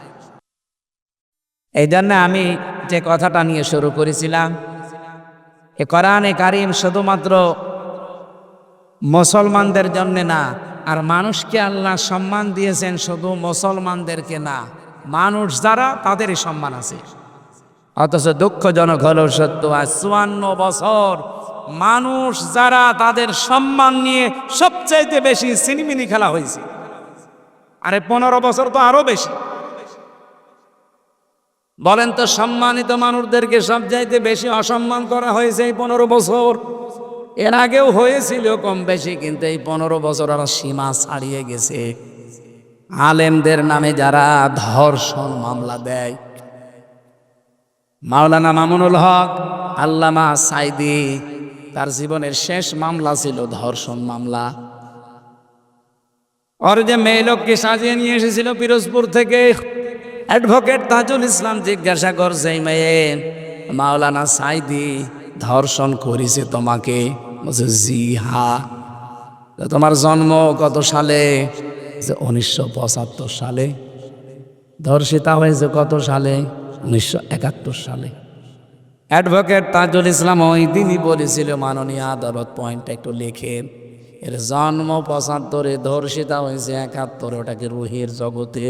এই জন্য আমি যে কথাটা নিয়ে শুরু করেছিলাম, এ কোরআনে কারীম শুধুমাত্র মুসলমানদের জন্য না, আর মানুষকে আল্লাহ সম্মান দিয়েছেন শুধু মুসলমানদেরকে না, মানুষ যারা তাদেরই সম্মান আছে। অথচ দুঃখজনক হলেও সত্য, আজ 54 বছর মানুষ যারা, তাদের সম্মান নিয়ে সবচাইতে বেশি সিনিমিনি খেলা হয়েছে। আরে 15 বছর তো আরো বেশি। বলেন তো, সম্মানিত মানুষদেরকে সবচাইতে বেশি অসম্মান করা হয়েছে এই 15 বছর। এর আগেও হয়েছিল কম বেশি, কিন্তু এই 15 বছর আরো সীমা ছাড়িয়ে গেছে। আলেমদের নামে যারা ধর্ষণ মামলা দেয়, মাওলানা মামুনুল হক, আল্লামা সাইদি, তার জীবনের শেষ মামলা ছিল ধর্ষণ মামলা। ওর যে মেয়ে লোককে সাজিয়ে নিয়ে এসেছিল পিরোজপুর থেকে, অ্যাডভোকেট তাজুল ইসলাম জিজ্ঞাসা করছে, মেয়ে মাওলানা সাইদি ধর্ষণ করেছে তোমাকে? বলছে জি হ্যাঁ। তোমার জন্ম কত সালে? 1975 সালে। ধর্ষিতা হয়েছে কত সালে? 1971 সালে। অ্যাডভোকেট তাজুল ইসলাম ওই দিনই বলেছিল, মাননীয় আদালত পয়েন্টটা একটু লেখেন, এর জন্ম 75-এ, ধর্ষিতা হয়েছে 71, ওটাকে রুহের জগতে।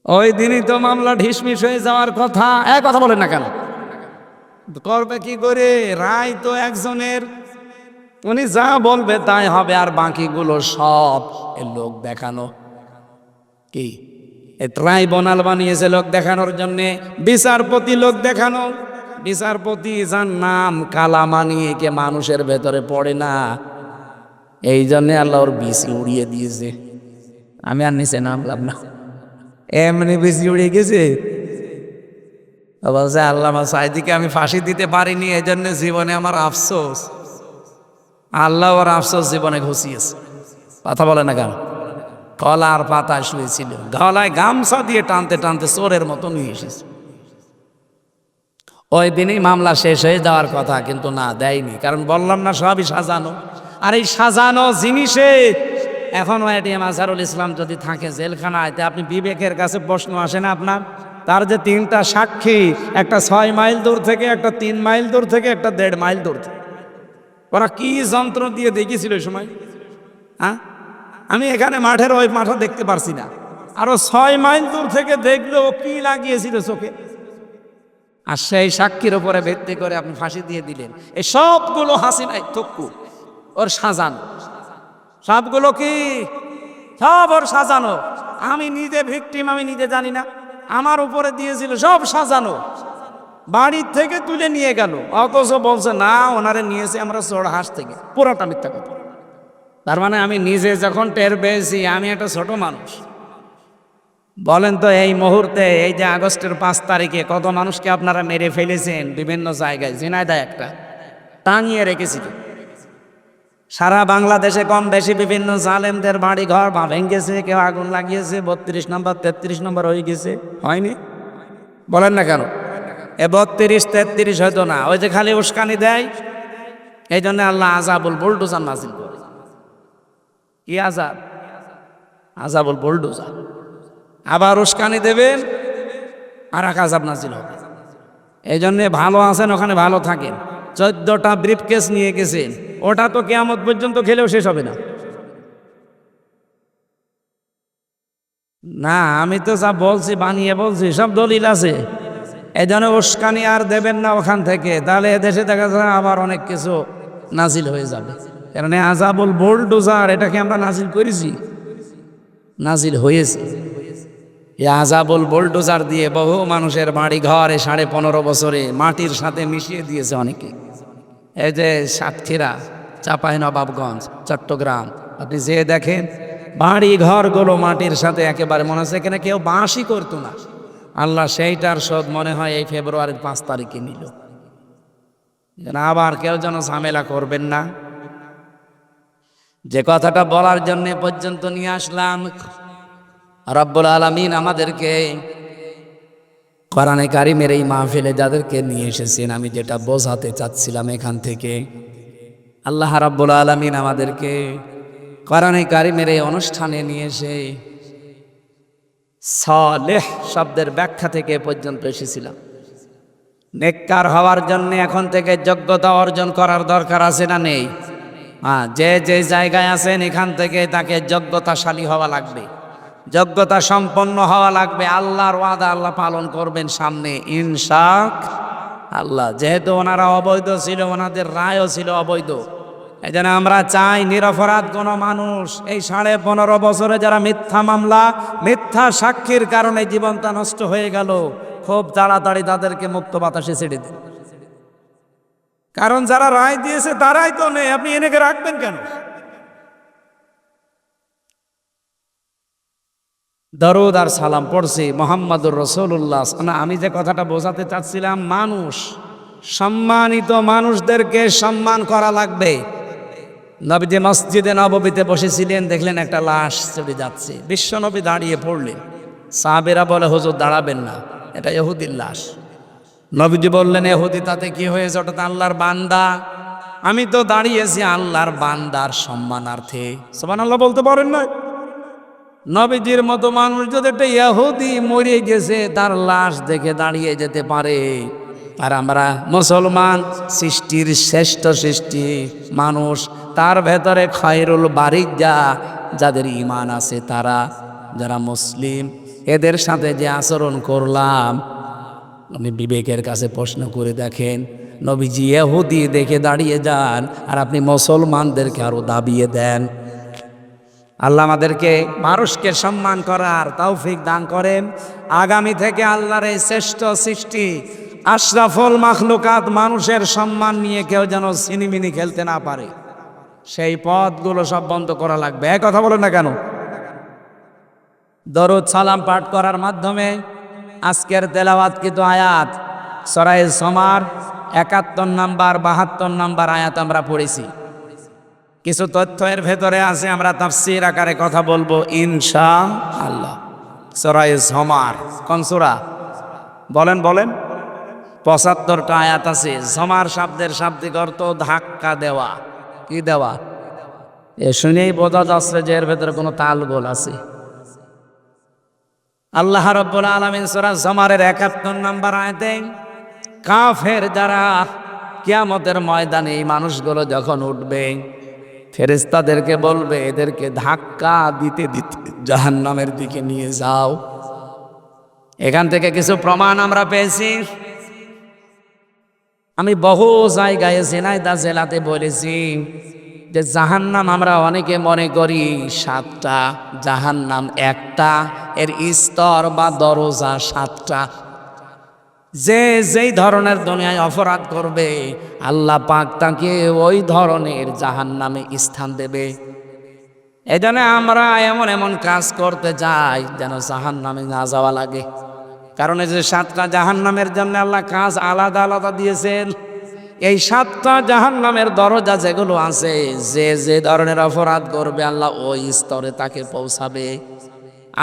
ওই দিনই তো মামলা ঢিসমিস হয়ে যাওয়ার কথা। এক কথা বলেন না কেন? করবে কি করে? রায় তো একজনের, উনি যা বলবে তাই হবে, আর বাকিগুলো সব লোক দেখানো। কি এই ট্রাইব্যুনাল বানিয়েছে লোক দেখানোর জন্যে, বিচারপতি লোক দেখানো। বিচারপতি যার নাম কালামা নিয়ে কে মানুষের ভেতরে পড়ে না, এই জন্যে আল্লাহ ওর বিসি উড়িয়ে দিয়েছে। আমি আর নিচে নামলাম না, এমনি বিসি উড়িয়ে গেছে। বলছে আল্লামা সাইদিকে আমি ফাঁসি দিতে পারিনি, এই জন্য জীবনে আমার আফসোস। আল্লাহ ওর আফসোস জীবনে ঘুষিয়েছে। কথা বলে না কেন? কলার পাতায় শুয়েছিল, গলায় গামছা দিয়ে টানতে টানতে চোরের মতো নিয়ে এসেছে। ওই দিনই মামলা শেষ হয়ে যাওয়ার কথা, কিন্তু না, দেয়নি। কারণ বললাম না, সবই সাজানো। আর এই সাজানো জিনিসে এখন এটিএম আজহারুল ইসলাম যদি থাকে জেলখানায়, আপনি বিবেকের কাছে প্রশ্ন আসে না আপনার? তার যে 3টা সাক্ষী, একটা 6 মাইল দূর থেকে, একটা 3 মাইল দূর থেকে, একটা 1.5 মাইল দূর থেকে, ওরা কি যন্ত্র দিয়ে দেখেছিল ওই সময়? হ্যাঁ, আমি এখানে মাঠের ওই মাঠে দেখতে পারছি না, আরো 6 মাইল দূর থেকে দেখলো কি লাগিয়েছিল চোখে। আর সেই সাক্ষীর উপরে ভিত্তি করে আপনি ফাঁসি দিয়ে দিলেন। এই সবগুলো হাসিনাই থক্কু, ওর সাজানো। সবগুলো কি? সব ওর সাজানো। আমি নিজে ভিকটিম, আমি নিজে জানি না, আমার উপরে দিয়েছিল, সব সাজানো। বাড়ির থেকে তুলে নিয়ে গেল, অথচ বলছে না ওনারে নিয়েছে আমরা চড়হাঁস থেকে। পুরাটা মিথ্যা কথা। তার মানে আমি নিজে যখন টের পেয়েছি, আমি একটা ছোট মানুষ। বলেন তো, এই মুহূর্তে, এই যে আগস্টের 5 তারিখে কত মানুষকে আপনারা মেরে ফেলেছেন বিভিন্ন জায়গায়। ঝিনাইদহ একটা টাঙিয়ে রেখেছিল। সারা বাংলাদেশে কম বেশি বিভিন্ন জালেমদের বাড়ি ঘর ভেঙেছে, কেউ আগুন লাগিয়েছে, 32 নম্বর 33 নম্বর হয়ে গেছে। হয়নি? বলেন না কেন? 32 33 হয়তো না, ওই যে খালি উস্কানি দেয়। এই জন্য আল্লাহ আযাবুল বুলডোজার নাজিল করে। কি আযাব? আযাবুল বুলডোজার। আবার উস্কানি দেবেন, আর এক আযাব নাজিল হবে। এই জন্যে ভালো আছেন ওখানে ভালো থাকেন। 14টা ব্রিফকেস নিয়ে গেছেন, ওটা তো কিয়ামত পর্যন্ত খেলেও শেষ হবে না। না, আমি তো যা বলছি বানিয়ে বলছি, সব দলিল আছে। এই জন্য উস্কানি আর দেবেন না ওখান থেকে, তাহলে এদেশে দেখা যায় আবার অনেক কিছু নাজিল হয়ে যাবে। কারণ আযাবুল বুলডোজার এটাকে আমরা নাজিল করেছি, নাজিল হয়েছে। এই আযাবুল বুলডোজার দিয়ে বহু মানুষের বাড়ি ঘর 15.5 বছরে মাটির সাথে মিশিয়ে দিয়েছে অনেকে। এই যে সাতক্ষীরা, চাঁপাইনবাবগঞ্জ, চট্টগ্রাম, আপনি যে দেখেন বাড়ি ঘরগুলো মাটির সাথে একেবারে, মনে হচ্ছে এখানে কেউ বাসই করতো না। আল্লাহ সেইটার শোধ মনে হয় এই ফেব্রুয়ারির 5 তারিখে নিল। আবার কেউ যেন ঝামেলা করবেন না। যে কথাটা বলার জন্য পর্যন্ত নিয়ে আসলাম, রব্বুল আলামিন আমাদেরকে কোরআনে কারিমের এই মাহফিলে যাদেরকে নিয়ে এসেছেন, আমি যেটা বোঝাতে চাচ্ছিলাম এখান থেকে, আল্লাহ রাব্বুল আলামিন আমাদেরকে কোরআনে কারিমের এই অনুষ্ঠানে নিয়ে এসে সালেহ শব্দের ব্যাখ্যা থেকে পর্যন্ত এসেছিলাম। নেককার হওয়ার জন্য এখন থেকে যোগ্যতা অর্জন করার দরকার আছে না নেই? যে যে জায়গায় আছেন এখান থেকে তাকে যোগ্যতাশালী হওয়া লাগবে, যোগ্যতা সম্পন্ন হওয়া লাগবে। আল্লাহর ওয়াদা আল্লাহ পালন করবেন সামনে ইনশাআল্লাহ। যেহেতু ওনারা অবৈধ ছিল, ওনাদের রায়ও ছিল অবৈধ, এই জন্য আমরা চাই নিরপরাধ কোনো মানুষ এই 15.5 বছরে যারা মিথ্যা মামলা, মিথ্যা সাক্ষীর কারণে জীবনটা নষ্ট হয়ে গেল, খুব তাড়াতাড়ি তাদেরকে মুক্ত বাতাসে ছেড়ে দিন। কারণ যারা রায় দিয়েছে তারাই তো নেই, আপনি এনেকে রাখবেন কেন? দরুদ আর সালাম পড়ছি মুহাম্মাদুর রাসূলুল্লাহ। আমি যে কথাটা বোঝাতে চাচ্ছিলাম, মানুষ, সম্মানিত মানুষদেরকে সম্মান করা লাগবে। নবীজি মসজিদে নববীতে বসেছিলেন, দেখলেন একটা লাশ চলে যাচ্ছে, বিশ্বনবী দাঁড়িয়ে পড়লেন। সাহাবেরা বলে হুজুর দাঁড়াবেন না, এটা ইহুদির লাশ। নবীজি বললেন ইহুদি তাতে কি হয়েছে, ওটা তো আল্লাহর বান্দা। আমি তো দাঁড়িয়েছি আল্লাহর বান্দার সম্মানার্থে। সুবহানাল্লাহ বলতে পারেন না? নবীজির মতো মানুষ যদি একটা ইহুদি মরে গেছে তার লাশ দেখে দাঁড়িয়ে যেতে পারে, আর আমরা মুসলমান, সৃষ্টির শ্রেষ্ঠ সৃষ্টি মানুষ, তার ভেতরে খায়রুল বারিজ্জা, যাদের ঈমান আছে তারা, যারা মুসলিম, এদের সাথে যে আচরণ করলাম, আপনি বিবেকের কাছে প্রশ্ন করে দেখেন। নবীজি ইহুদি দেখে দাঁড়িয়ে যান, আর আপনি মুসলমানদেরকে আরো দাবিয়ে দেন। আল্লাহ আমাদেরকে মানুষকে সম্মান করার তৌফিক দান করেন। আগামী থেকে আল্লাহর এই শ্রেষ্ঠ সৃষ্টি আশরাফুল মাখলুকাত মানুষের সম্মান নিয়ে কেউ যেন সিনিমিনি খেলতে না পারে, সেই পথগুলো সব বন্ধ করা লাগবে। এক কথা বলেন না কেন? দরুদ সালাম পাঠ করার মাধ্যমে আজকের তেলাওয়াতকৃত আয়াত সূরা জুমার 71 নাম্বার 72 নাম্বার আয়াত আমরা পড়েছি। কিছু তথ্য এর ভেতরে আছে, আমরা তাফসীর আকারে কথা বলবো ইনশাআল্লাহ। সূরা জুমার কোন সূরা? বলেন বলেন। 75টা আয়াত আছে। জমার শব্দের শাব্দিক অর্থ ধাক্কা দেওয়া। কি দেওয়া? এ শুনেই বোঝা যাচ্ছে যে এর ভেতরে কোনো তালগোল আছে। আল্লাহ রাব্বুল আলামিন সূরা জুমারের 71 নম্বর আয়াতে কাফের যারা কিয়ামতের ময়দানে এই মানুষগুলো যখন উঠবে, ফেরেশতাদেরকে বলবে এদেরকে ধাক্কা দিতে দিতে জাহান্নামের দিকে নিয়ে যাও। এখান থেকে কিছু প্রমাণ আমরা পেয়েছি। আমি বহু জায়গায় ঝিনাইদহ জেলাতে বলেছি যে জাহান্নাম আমরা অনেকে মনে করি 7টা, জাহান্নাম একটা, এর স্তর বা দরজা 7টা। যে যেই ধরনের দুনিয়ায় অপরাধ করবে আল্লাহ পাক তাকে ওই ধরনের জাহান্নামে স্থান দেবে। এই জন্য আমরা এমন এমন কাজ করতে যাই যেন জাহান্নামে না যাওয়া লাগে। কারণ এই যে 7টা জাহান্নামের জন্য আল্লাহ কাজ আলাদা আলাদা দিয়েছেন। এই 7টা জাহান্নামের দরজা যেগুলো আছে, যে যে ধরনের অপরাধ করবে আল্লাহ ওই স্তরে তাকে পৌঁছাবে।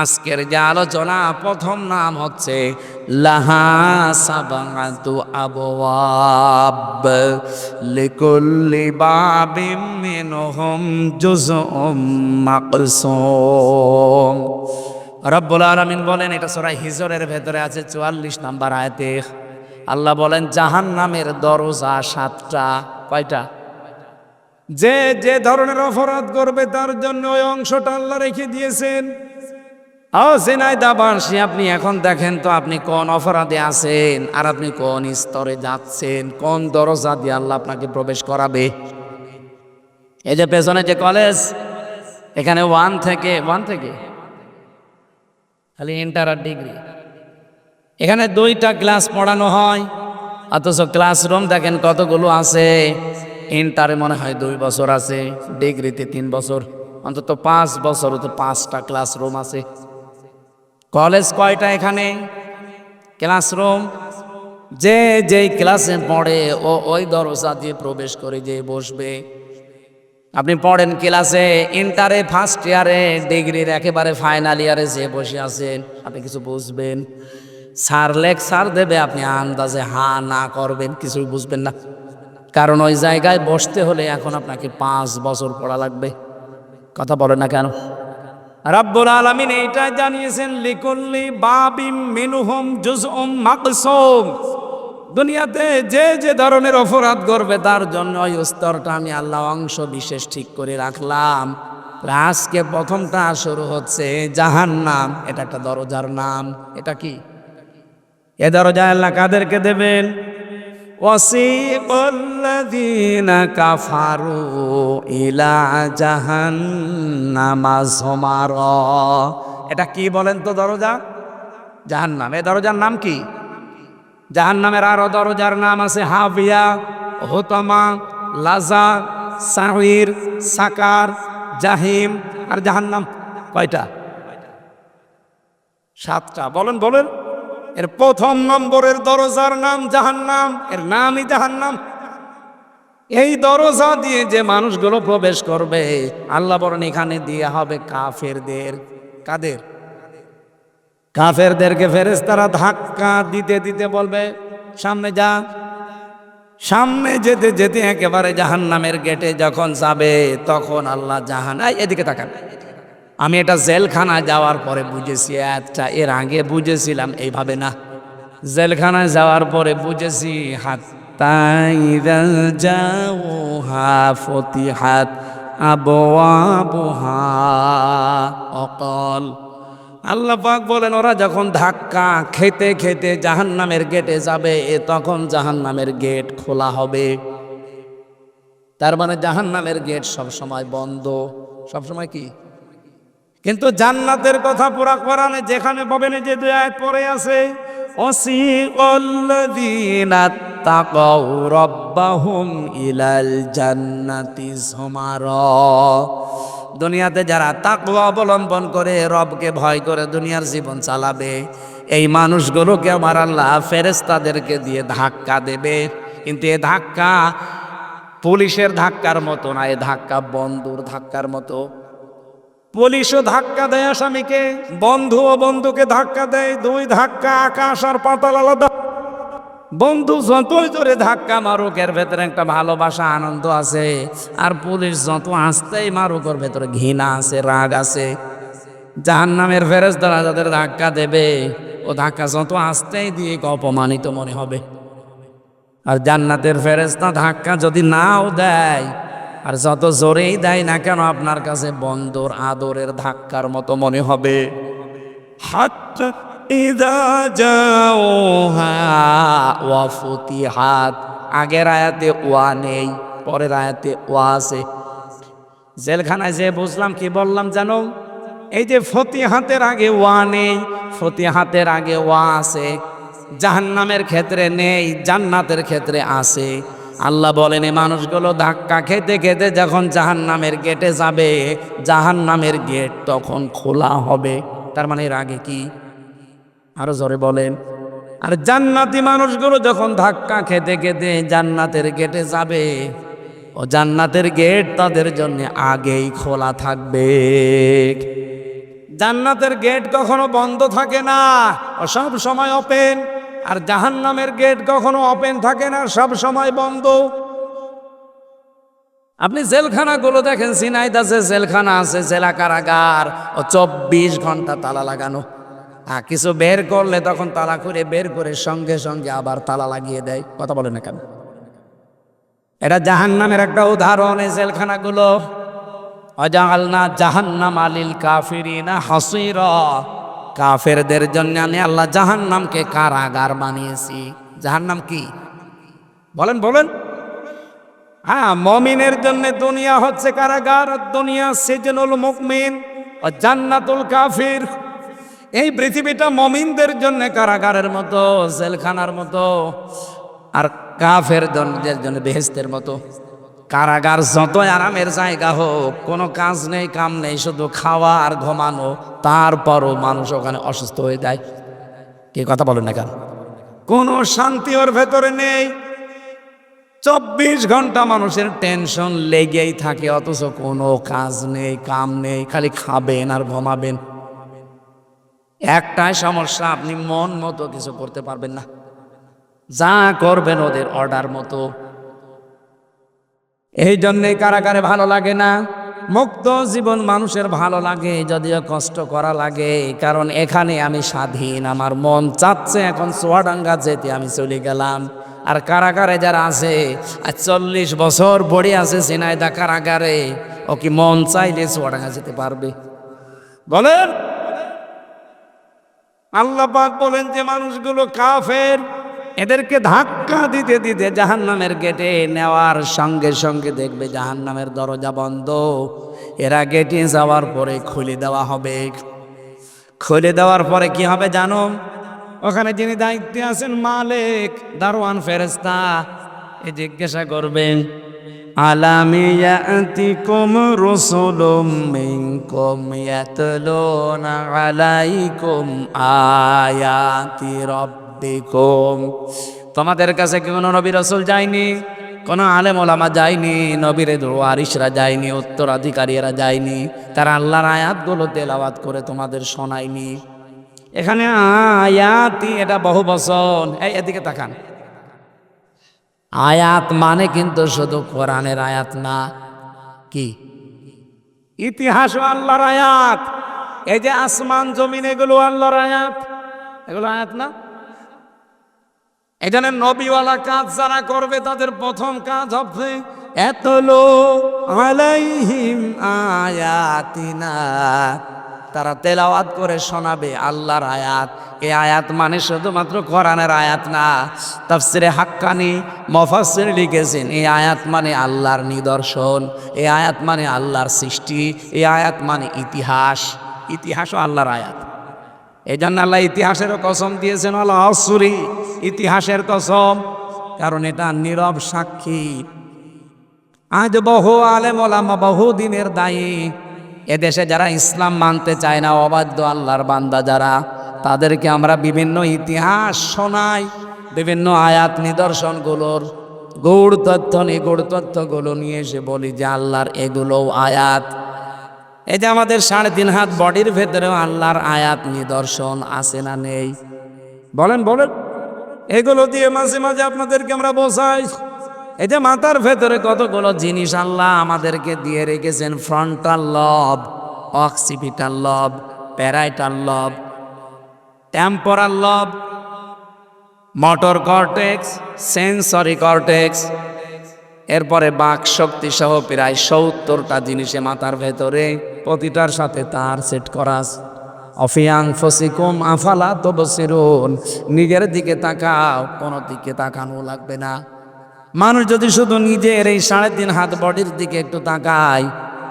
আজকের যে আলোচনা, প্রথম নাম হচ্ছে লাহা সাবাতু আবওয়াব লিকুল্লি বাবিম মিনহুম জুজউম মাকসুম। রব্বুল আলামিন বলেন, এটা সূরা হিজরের ভেতরে আছে 44 নম্বর আয়াতে। আল্লাহ বলেন জাহান্নামের দরজা 7টা। কয়টা? যে যে ধরনের অপরাধ করবে তার জন্য ওই অংশটা আল্লাহ রেখে দিয়েছেন। ও ঝিনাইদহবাসী, আপনি এখন দেখেন তো আপনি কোন অপরাধে আছেন, আর আপনি কোন স্তরে যাচ্ছেন, কোন দরজা দিয়ে আল্লাহ আপনাকে প্রবেশ করাবে। এই যে পেছনে যে কলেজ, এখানে ওয়ান থেকে খালি ইন্টার আর ডিগ্রি, এখানে 2টা ক্লাস পড়ানো হয়, অথচ ক্লাসরুম দেখেন কতগুলো আছে। ইন্টারে মনে হয় 2 বছর আছে, ডিগ্রিতে 3 বছর, অন্তত 5 বছর তো 5টা ক্লাসরুম আছে। কলেজ কয়টা এখানে ক্লাসরুম? যে যেই ক্লাসে পড়ে ও ওই দরজা দিয়ে প্রবেশ করে যে বসবে। আপনি পড়েন ক্লাসে, ইন্টারে ফার্স্ট ইয়ারে, ডিগ্রির একেবারে ফাইনাল ইয়ারে যে বসে আছেন, আপনি কিছু বুঝবেন? স্যার লেকচার দেবে, আপনি আন্দাজে হা না করবেন, কিছু বুঝবেন না। কারণ ওই জায়গায় বসতে হলে এখন আপনাকে 5 বছর পড়া লাগবে। কথা বলে না কেন? রাব্বুল আলামিন এইটা জানিয়েছেন, লিকুল্লি বাবিম মিনহুম জুজউম মাকসুম। দুনিয়াতে যে যে ধরনের অপরাধ করবে তার জন্য ওই স্তরটা আমি আল্লাহ অংশ বিশেষ ঠিক করে রাখলাম। আজকে প্রথমটা শুরু হচ্ছে জাহান্নাম। এটা একটা দরজার নাম। এটা কি? এ দরজা আল্লাহ কাদেরকে দেবেন? ওয়াসিকাল্লাযীনা কাফারু ইলা জাহান্নামা যুমারা। এটা কি বলেন তো দরজা? জাহান্নাম। এই দরজার নাম কি? জাহান্নামের আরো দরজার নাম আছে হাবিয়া, হুতামা, লাজা, সাঈর, সাকার, জাহিম আর জাহান্নাম। কয়টা? 7টা। বলেন বলেন। এর প্রথম নম্বরের দরজার নাম জাহান্নাম, এর নামই জাহান্নাম। এই দরজা দিয়ে যে মানুষগুলো প্রবেশ করবে, আল্লাহ বলেন এখানে দিয়ে হবে কাফেরদের। কাদের? কাফেরদেরকে ফেরেশতারা ধাক্কা দিতে দিতে বলবে সামনে যা। সামনে যেতে যেতে একেবারে জাহান্নামের গেটে যখন যাবে, তখন আল্লাহ এদিকে তাকান। আমি এটা জেলখানা যাওয়ার পরে বুঝেছি, এর আগে বুঝেছিলাম এইভাবে না। জেলখানায় যাওয়ার পরে বুঝেছি, হাত্তা ইযা জাউহা ফুতিহাত আবওয়াবুহা অকাল। আল্লাহ পাক বলেন ওরা যখন ধাক্কা খেতে খেতে জাহান্নামের গেটে যাবে, তখন জাহান্নামের গেট খোলা হবে। তার মানে জাহান্নামের গেট সব সময় বন্ধ। সব সময় কি? কিন্তু জান্নাতের কথা পুরা কোরআনে যেখানে পাবেন, যে 2 আয়াত পরে আছে, ওয়াসিকাল্লাযীনা তাকাউ রাব্বাহুম ইলাল জান্নাতি যুমারা। দুনিয়াতে যারা তাকওয়া অবলম্বন করে, রবকে ভয় করে দুনিয়ার জীবন চালাবে, এই মানুষগুলোকে আমার আল্লাহ ফেরেশতাদেরকে দিয়ে ধাক্কা দেবে। কিন্তু এ ধাক্কা পুলিশের ধাক্কার মতো না, এ ধাক্কা বন্ধুর ধাক্কার মতো। পুলিশও ধাক্কা দেয় আসামিকে, বন্ধুও বন্ধুকে ধাক্কা দেয়। 2 ধাক্কা আকাশ আর পাতাল আলাদা। বন্ধু যতই জোরে ধাক্কা মারুক, এর ভেতরে একটা ভালোবাসা আনন্দ আছে। আর পুলিশ যত আস্তেই মারুক, ওর ভেতরে ঘৃণা আছে, রাগ আছে। জাহান্নামের ফেরেশতারা যাদের ধাক্কা দেবে, ও ধাক্কা যত আস্তেই দিয়ে অপমানিত মনে হবে। আর জান্নাতের ফেরেশতা ধাক্কা যদি নাও দেয়, আর যত জোরেই দেয় না কেন, আপনার কাছে বন্ধুর আদরের ধাক্কার মতো মনে হবে। হাত্তা ইযা জাউহা ওয়া ফুতিহাত। আগের আয়াতে ওয়া নেই, পরের আয়াতে ওয়া আছে। জেলখানায় যে বুঝলাম কি বললাম জানো? এই যে ফতিহাতের আগে ওয়া নেই, ফতিহাতের আগে ওয়া আছে। জাহান্নামের ক্ষেত্রে নেই, জান্নাতের ক্ষেত্রে আছে। আল্লাহ বলেন এই মানুষগুলো ধাক্কা খেতে খেতে যখন জাহান্নামের গেটে যাবে, জাহান্নামের গেট তখন খোলা হবে। তার মানে এর আগে কি? আরো জোরে বলেন। আর জান্নাতি মানুষগুলো যখন ধাক্কা খেতে খেতে জান্নাতের গেটে যাবে, ও জান্নাতের গেট তাদের জন্য আগেই খোলা থাকবে। জান্নাতের গেট কখনো বন্ধ থাকে না, ও সব সময় ওপেন। আর জাহান্নামের গেট কখনো ওপেন থাকে না, সব সময় বন্ধ। আপনি জেলখানাগুলো দেখেন, ঝিনাইদহে জেলখানা আছে, জেলা কারাগার, ও 24 ঘন্টা তালা লাগানো। কিছু বের করলে তখন তালা করে বের করে সঙ্গে সঙ্গে আবার তালা লাগিয়ে দেয়। কথা বলে না কেন? এটা জাহান্নামের একটা উদাহরণ। এই জেলখানাগুলো, ওয়াজআলনা জাহান্নামা লিল কাফিরিনা হাসীরা। কাফেরদের জন্য আমি আল্লাহ জাহান্নামকে কারাগার বানিয়েছি। জাহান্নাম কি বলেন বলেন? হ্যাঁ, মমিনের জন্য দুনিয়া হচ্ছে কারাগার, দুনিয়া সিজনুল মুমিন ও জান্নাতুল কাফির। এই পৃথিবীটা মমিনদের জন্য কারাগারের মতো, জেলখানার মতো, আর কাফেরদের জন্য বেহেশতের মতো। কারাগার যত আরামের জায়গা হোক, কোনো কাজ নেই, কাম নেই, শুধু খাওয়া আর ঘুমানো, তারপরও মানুষ ওখানে অসুস্থ হয়ে যায়। কি কথা বলেন না কেন? কোনো শান্তি ওর ভেতরে নেই। 24 ঘন্টা মানুষের টেনশন লেগেই থাকে, অথচ কোনো কাজ নেই, কাম নেই, খালি খাবেন আর ঘুমাবেন। একটাই সমস্যা, আপনি মন মতো কিছু করতে পারবেন না, যা করবেন ওদের অর্ডার মতো। এই জন্যেই কারাগারে ভালো লাগে না। মুক্ত জীবন মানুষের ভালো লাগে, যদিও কষ্ট করা লাগে, কারণ এখানে আমি স্বাধীন, আমার মন চাচ্ছে এখন চুয়াডাঙ্গা যেতে, আমি চলে গেলাম। আর কারাগারে যারা আছে, আর 40 বছর পড়ে আছে ঝিনাইদহ কারাগারে, ও কি মন চাইলে চুয়াডাঙ্গা যেতে পারবে? বলেন। আল্লাহ পাক বলেন যে মানুষগুলো কাফের, এদেরকে ধাক্কা দিতে দিতে জাহান্নামের গেটে নেওয়ার সঙ্গে সঙ্গে দেখবে জাহান্নামের দরজা বন্ধ। এরা গেটে যাওয়ার পরে খুলে দেওয়া হবে। খুলে দেওয়ার পরে কি হবে জানো? ওখানে যিনি দায়িত্বে আছেন, মালিক, দারওয়ান, ফেরেশতা, এ জিজ্ঞাসা করবেন, আলাম ইয়াতিকুম রাসূলুম মিনকুম ইয়াতলুনা আলাইকুম আয়াতি রাব্বিকুম। তোমাদের কাছে কি কোনো নবী রাসূল যায়নি? কোনো আলেম ওলামা যায়নি? নবীর ওয়ারিসরা যায়নি? উত্তরাধিকারীরা যায়নি? তারা আল্লাহর আয়াতগুলো তেলাওয়াত করে তোমাদের শোনায়নি? এখানে আয়াতি, এটা বহু বচন। এদিকে তাকান। আয়াত মানে কিন্তু শুধু কোরআনের আয়াত না, কি ইতিহাসও আল্লাহর আয়াত। এই যে আসমান জমিন, এগুলো আল্লাহর আয়াত, এগুলো আয়াত না? এখানে নবীওয়ালা কাজ যারা করবে, তাদের প্রথম কাজ হবে এতলো আলাইহিম আয়াতিনা, তারা তেলাওয়াত করে শোনাবে আল্লাহর আয়াত। এই আয়াত মানে শুধুমাত্র কোরআনের আয়াত না। তাফসিরে হাক্কানি মুফাসসির লিখেছেন, এই আয়াত মানে আল্লাহর নিদর্শন, এই আয়াত মানে আল্লাহর সৃষ্টি, এই আয়াত মানে ইতিহাস। ইতিহাসও আল্লাহর আয়াত। এই জন্য আল্লাহ ইতিহাসেরও কসম দিয়েছেন, আল্লাহ আসরি, ইতিহাসের কসম, কারণ এটা নীরব সাক্ষী। আজ বহু আলেম ওলামা, বহু দিনের দায়ী, এদেশে যারা ইসলাম মানতে চায় না, অবাধ্য আল্লাহর বান্দা যারা, তাদেরকে আমরা বিভিন্ন ইতিহাস শোনাই, বিভিন্ন আয়াত নিদর্শনগুলোর গূঢ় তথ্যগুলো নিয়ে এসে বলি যে আল্লাহর এগুলো আয়াত। এই যে আমাদের 3.5 হাত বডির ভেতরেও আল্লাহর আয়াত নিদর্শন আছে না নেই? বলেন বলেন। এগুলো দিয়ে মাঝে মাঝে আপনাদেরকে আমরা বোঝাই। এই যে মাথার ভেতরে কতগুলো জিনিস আল্লাহ আমাদেরকে দিয়ে রেখেছেন, ফ্রন্টাল লব, অক্সিপিটাল লব, প্যারাইটাল লব, টেম্পোরাল লব, মোটর কর্টেক্স, সেন্সরি কর্টেক্স, এরপরে বাক শক্তি সহ প্রায় 70টা জিনিসে মাথার ভেতরে, প্রতিটার সাথে তার সেট করা। অফিয়াং ফসিকুম আফালা তুবসিরুন, নিজের দিকে তাকাও, কোনো দিকে তাকানো লাগবে না। মানুষ যদি শুধু নিজের এই 3.5 হাত বডির দিকে একটু তাকায়,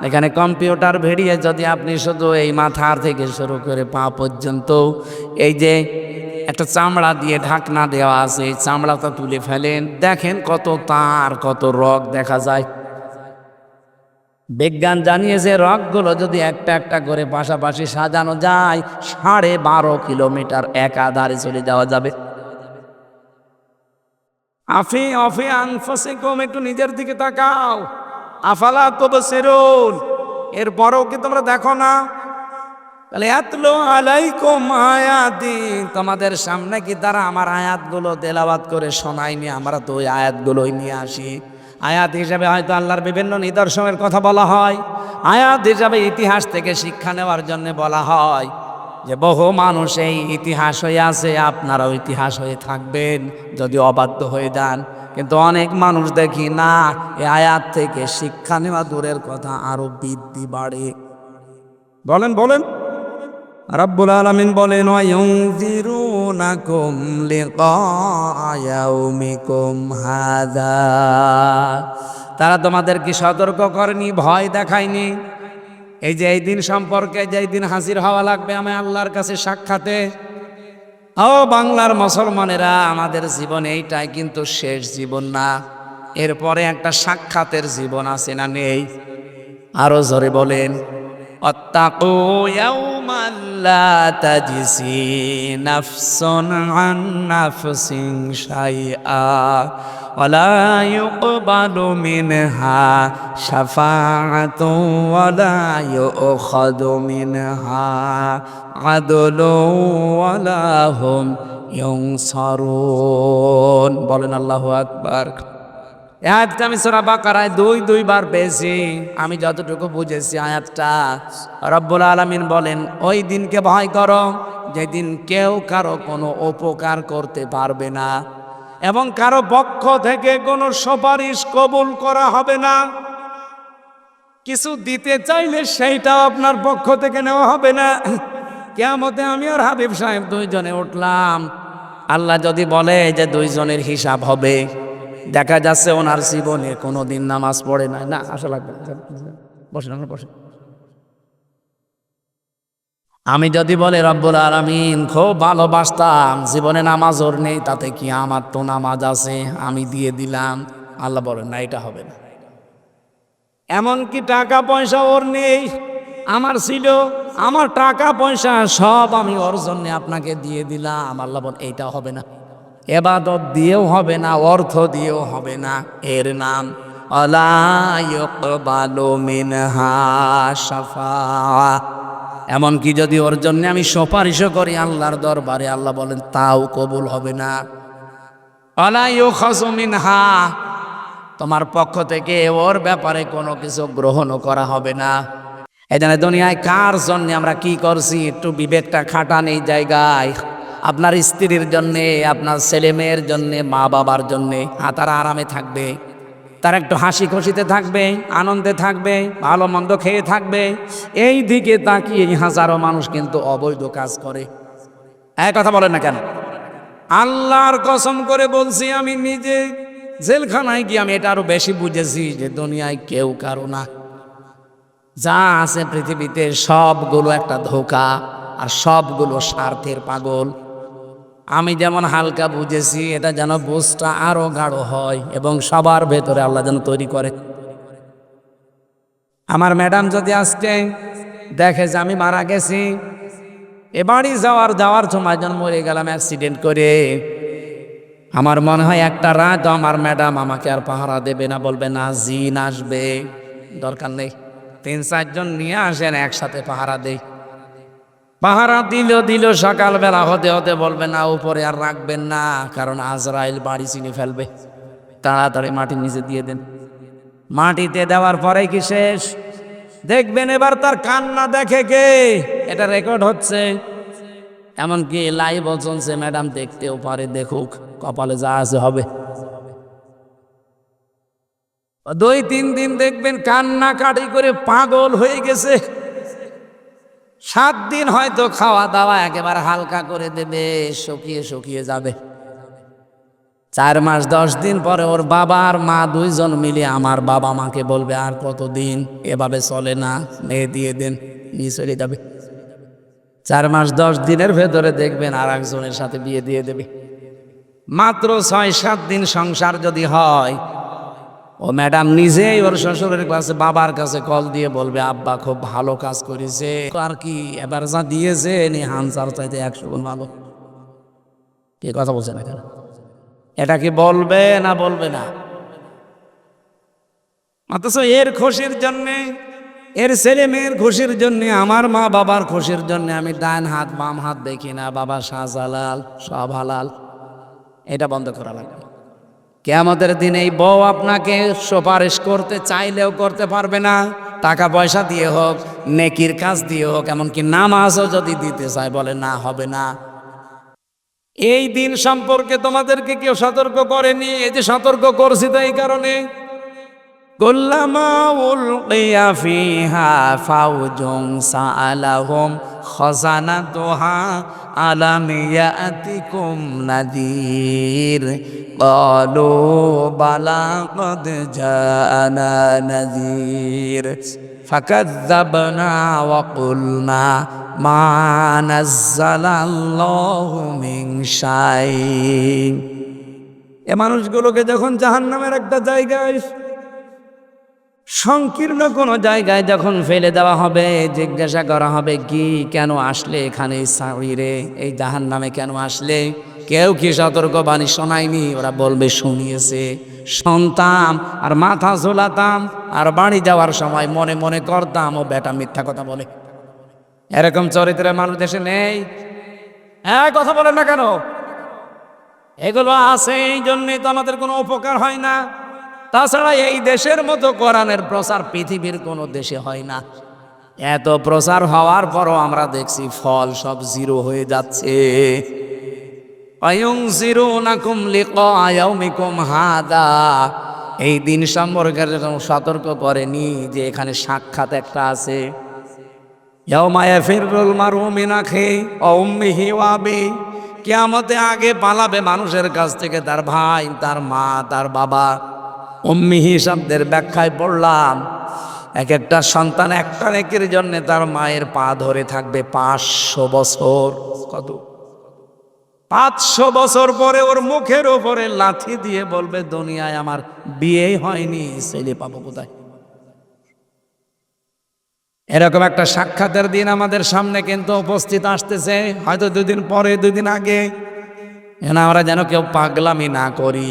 এখানে কম্পিউটার ভেড়িয়ে যদি আপনি শুধু এই মাথার থেকে শুরু করে পা পর্যন্ত এই যে একটা চামড়া দিয়ে ঢাকনা দেওয়া আছে, এই চামড়াটা তুলে ফেলেন, দেখেন কত তার, কত রগ দেখা যায়। বিজ্ঞান জানিয়েছে রগগুলো যদি একটা একটা করে পাশাপাশি সাজানো যায়, 12.5 কিলোমিটার একাধারে চলে যাওয়া যাবে। আফি আনফুসিকুম, একটু নিজের দিকে তাকাও, আফালা তুবসিরুন, এরপরও কি তোমরা দেখো না? তাহলে আতলু আলাইকুম আয়াতি, তোমাদের সামনে কি তারা আমার আয়াতগুলো তেলাওয়াত করে শোনায়নি? আমরা তো ওই আয়াতগুলোই নিয়ে আসি। আয়াত হিসাবে হয়তো আল্লাহর বিভিন্ন নিদর্শনের কথা বলা হয়, আয়াত হিসাবে ইতিহাস থেকে শিক্ষা নেওয়ার জন্য বলা হয় যে বহু মানুষ এই ইতিহাস হয়ে আছে, আপনারাও ইতিহাস হয়ে থাকবেন যদি অবাধ্য হয়ে যান। কিন্তু অনেক মানুষ দেখি না, এই আয়াত থেকে শিক্ষা নেওয়া দূরের কথা, আরো বৃদ্ধি বাড়ে। বলেন বলেন। রাব্বুল আলামিন বলেন ওয়ায়ুনযিরুনাকুম লিকা ইয়াউমিকুম হাযা, তারা তোমাদেরকে সতর্ক করেনি, ভয় দেখায়নি এই যে এই দিন সম্পর্কে, যে এই দিন হাজির হওয়া লাগবে আমি আল্লাহর কাছে সাক্ষাতে। ও বাংলার মুসলমানেরা, আমাদের জীবন এইটাই কিন্তু শেষ জীবন না, এরপরে একটা সাক্ষাতের জীবন আছে না নেই? আরো জোরে বলেন, আত্তাকু ইয়াউমান লা তাজসি নাফসুন আন নাফসিন শাইআ ওয়ালা ইউকবালু মিনহা শাফাআতুন ওয়ালা ইউখাযু মিনহা আদলুন ওয়ালা হুম ইউনসারুন। বলেন আল্লাহু আকবার। আয়াতটা আমি সূরা বাকারায় দুইবার পেয়েছি, আমি যতটুকু বুঝেছি আয়াতটা রব্বুল আলামিন বলেন ওই দিনকে ভয় করো যেদিন কেউ কারো কোনো উপকার করতে পারবে না এবং কারো পক্ষ থেকে কোনো সুপারিশ কবুল করা হবে না। কিছু দিতে চাইলে সেইটাও আপনার পক্ষ থেকে নেওয়া হবে না। কিয়ামতে আমি আর হাবিব সাহেব দুইজনে উঠলাম, আল্লাহ যদি বলে যে দুইজনের হিসাব হবে, দেখা যাচ্ছে ওনার জীবনে কোনোদিন নামাজ পড়ে নাই, না আসা লাগবে না, বসেন আমরা বসেন। আমি যদি বলে রব্বুল আলামিন খুব ভালোবাসতাম, জীবনে নামাজ ওর নেই, তাতে কি আমার তো নামাজ আছে, আমি দিয়ে দিলাম, আল্লাহ বলেন না, এটা হবে না। এমনকি টাকা পয়সা ওর নেই, আমার ছিল, আমার টাকা পয়সা সব আমি ওর জন্য আপনাকে দিয়ে দিলাম, আল্লাহ বলেন এইটা হবে না। এবাদত দিয়েও হবে না, অর্থ দিয়েও হবে না, এর নাম আলা ইউকবালু মিনহা শাফাআ। এমনকি যদি ওর জন্য আমি সুপারিশও করি আল্লাহর দরবারে, আল্লাহ বলেন তাও কবুল হবে না। আলা ইউখাযু মিনহা, তোমার পক্ষ থেকে ওর ব্যাপারে কোনো কিছু গ্রহণও করা হবে না। এই জন্য দুনিয়ায় কার জন্য আমরা কি করছি একটু বিবেকটা খাটান এই জায়গায়। আপনার স্ত্রীর জন্যে, আপনার ছেলে মেয়ের জন্যে, মা বাবার জন্যে, তারা আরামে থাকবে, তারা একটু হাসি খুশিতে থাকবে, আনন্দে থাকবে, ভালো মন্দ খেয়ে থাকবে, এই দিকে তাকিয়ে হাজারো মানুষ কিন্তু অবৈধ কাজ করে। এক কথা বলেন না কেন? আল্লাহর কসম করে বলছি, আমি নিজে জেলখানায় গিয়ে আমি এটা আরো বেশি বুঝেছি যে দুনিয়ায় কেউ কারো না, যা আছে পৃথিবীতে সবগুলো একটা ধোঁকা আর সবগুলো স্বার্থের পাগল। আমি যেমন হালকা বুঝেছি, এটা যেন বুঝটা আরো গাঢ় হয় এবং সবার ভেতরে আল্লাহ যেন তৈরি করে। আমার ম্যাডাম যদি আজকে দেখে যে আমি মারা গেছি, এ বাড়ি যাওয়ার সময় যেন মরে গেলাম অ্যাক্সিডেন্ট করে, আমার মনে হয় একটা রাত আমার ম্যাডাম আমাকে আর পাহারা দেবে না, বলবে না জিন আসবে, দরকার নেই, 3-4 জন নিয়ে আসেন একসাথে পাহারা দেই। পাহারা দিল সকালবেলা হতে হতে বলবে না উপরে আর রাখবেন না, কারণ আজরাইল বাড়ি চিনে ফেলবে, তাড়াতাড়ি মাটির নিচে দিয়ে দেন। মাটিতে দেওয়ার পরে কি শেষ? দেখবেন এবার তার কান্না দেখে কে, এটা রেকর্ড হচ্ছে, এমনকি লাইভ চলছে, ম্যাডাম দেখতেও পারে, দেখুক, কপালে যা আছে হবে। 2-3 দিন দেখবেন কান্না কাটি করে পাগল হয়ে গেছে। 7 দিন হয়তো খাওয়া দাওয়া একেবারে হালকা করে দেবে, শুকিয়ে যাবে। 4 মাস 10 দিন পরে ওর বাবা আর মা দুইজন মিলে আমার বাবা মাকে বলবে আর কতদিন এভাবে চলে না, মেয়ে দিয়ে দেন, নিয়ে চলে যাবে। 4 মাস 10 দিনের ভেতরে দেখবেন আর একজনের সাথে বিয়ে দিয়ে দেবে। মাত্র 6-7 দিন সংসার যদি হয়, ও ম্যাডাম নিজেই ওর শ্বশুরের কাছে, বাবার কাছে কল দিয়ে বলবে আব্বা খুব ভালো কাজ করেছে, আর কি এবার যা দিয়েছে নি হানসার চাইতে 100 গুণ ভালো। কি কথা বলছেন এখানে? এটা কি বলবে না বলবে না? অথচ এর খুশির জন্যে, এর ছেলে মেয়ের খুশির জন্যে, আমার মা বাবার খুশির জন্যে আমি ডান হাত বাম হাত দেখি না, বাবা শাহজালাল সব হালাল, এটা বন্ধ করা লাগবে। কিয়ামতের দিন এই বউ আপনাকে সুপারিশ করতে চাইলেও করতে পারবে না, টাকা পয়সা দিয়ে হোক, নেকির কাজ দিয়ে হোক, এমনকি নামাজও যদি দিতে চায় বলে না, হবে না। এই দিন সম্পর্কে তোমাদেরকে কেউ সতর্ক করেনি, এই যে সতর্ক করছি তো এই কারণে, কুল্লামা উলকিয়া ফিহা ফাওজুন সাআলাহুম খাযানাতুহা আলাম ইয়াতিকুম নাযীর ক্বালু বালা ক্বাদ জাআনা নাযীর ফাকাযযাবনা ওয়া কুলনা মা নাযালাল্লাহু মিন শাই। এ মানুষগুলোকে যখন জাহান্নামের একটা জায়গায়, সংকীর্ণ কোনো জায়গায় যখন ফেলে দেওয়া হবে, জিজ্ঞাসা করা হবে কি কেন আসলে এখানে সাইরে, এই জাহান্নামে কেন আসলে? কেউ কি সতর্কবাণী শোনায়নি? ওরা বলবে শুনিয়েছে, শুনতাম আর মাথা ঝোলাতাম আর বাড়ি যাওয়ার সময় মনে মনে করতাম ও বেটা মিথ্যা কথা বলে। এরকম চরিত্রের মানুষ দেশে নেই? হ্যাঁ, কথা বলেন না কেন? এগুলো আছে, এই জন্যই তো আমাদের কোনো উপকার হয় না। তাছাড়া এই দেশের মতো কোরআনের প্রচার পৃথিবীর কোনো দেশে হয় না। এত প্রচার হওয়ার পরও আমরা দেখছি ফল সব জিরো হয়ে যাচ্ছে। আয়ুনজিরুনাকুম লিকা ইয়াউমিকুম হাদা, এই দিন সম্পর্কে সতর্ক করেনি যে এখানে সাক্ষাৎ একটা আছে। ইয়াউমা ইয়াফিরুল মারউ মিন আখিহি ওয়া উম্মিহি ওয়া আবিহি, কিয়ামতে আগে পালাবে মানুষের কাছ থেকে তার ভাই, তার মা, তার বাবা। উম্মিহি শব্দের ব্যাখ্যায় পড়লাম, এক একটা সন্তান একটা নেকির জন্য তার মায়ের পা ধরে থাকবে 500 বছর। কত? 500 বছর পরে ওর মুখের উপরে লাথি দিয়ে বলবে দুনিয়ায় আমার বিয়েই হয়নি, ছেলে পাবো কোথায়? এরকম একটা সাক্ষাতের দিন আমাদের সামনে কিন্তু উপস্থিত আসতেছে, হয়তো 2 দিন পরে, 2 দিন আগে। আমরা যেন কেউ পাগলামি না করি।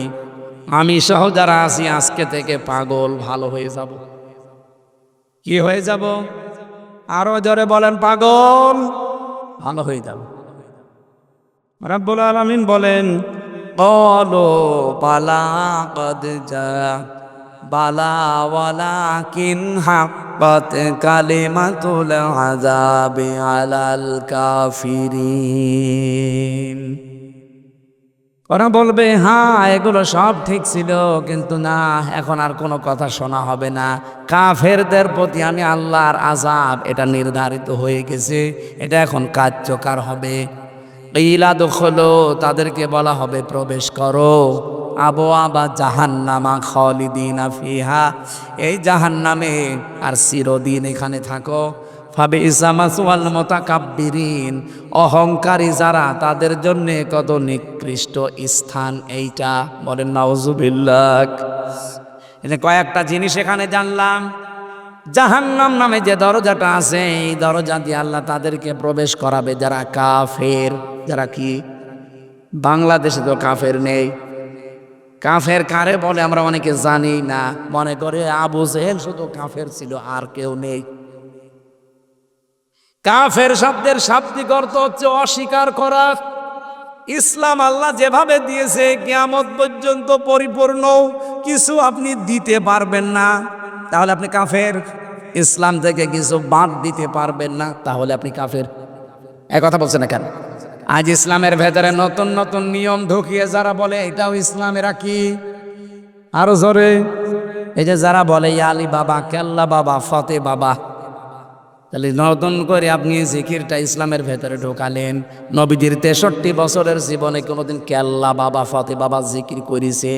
আমি সহ যারা আছি আজকে থেকে পাগল ভালো হয়ে যাব। কি হয়ে যাব? আরো জোরে বলেন, পাগল ভালো হয়ে যাব। রাব্বুল আলামিন বলেন, ক্বালু বালা ক্বাদ জা বালা ওয়ালাকিন হাক্কাত কালিমাতুল আযাবি আলাল কাফিরিন। ওরা বলবে হ্যাঁ এগুলো সব ঠিক ছিল, কিন্তু না, এখন আর কোনো কথা শোনা হবে না। কাফেরদের প্রতি আমি আল্লাহর আযাব এটা নির্ধারিত হয়ে গেছে, এটা এখন কার্যকর হবে। কিলা দুখুলু, তাদেরকে বলা হবে প্রবেশ করো, আবওয়াবা জাহান্নামা খালিদিনা ফিহা, এই জাহান্নামে আর চিরদিন এখানে থাকো। ফাবিইসা মাসওয়াল মুতাকাব্বিরিন, অহংকারী যারা তাদের জন্য কত নিকৃষ্ট স্থান এইটা। বলেন নাউজুবিল্লাহ। এটা কয়েকটা জিনিস এখানে জানলাম। জাহান্নাম নামে যে দরজাটা আছে, এই দরজা দিয়ে আল্লাহ তাদেরকে প্রবেশ করাবে যারা কাফের। যারা কি? বাংলাদেশে তো কাফের নেই। কাফের কারে বলে আমরা অনেকে জানি না, মনে করে আবু জেহেল শুধু কাফের ছিল, আর কেউ নেই। কাফের শব্দের শাব্দিক অর্থ হচ্ছে অস্বীকার করা। ইসলাম আল্লাহ যেভাবে দিয়েছে কিয়ামত পর্যন্ত পরিপূর্ণ, কিছু আপনি দিতে পারবেন না, তাহলে আপনি কাফের। ইসলাম থেকে কিছু বাদ দিতে পারবেন না, তাহলে আপনি কাফের। এক কথা বলছেন না কেন? আজ ইসলামের ভেতরে নতুন নতুন নিয়ম ঢুকিয়ে যারা বলে এটাও ইসলামেরা কি, আরো জোরে, এই যে যারা বলে আলী বাবা, কেল্লা বাবা, ফতে বাবা, তাহলে নতুন করে আপনি জিকিরটা ইসলামের ভেতরে ঢোকালেন। নবীজির 63 বছরের জীবনে কোনোদিন কেল্লা বাবা, ফতে বাবা জিকির করেছে?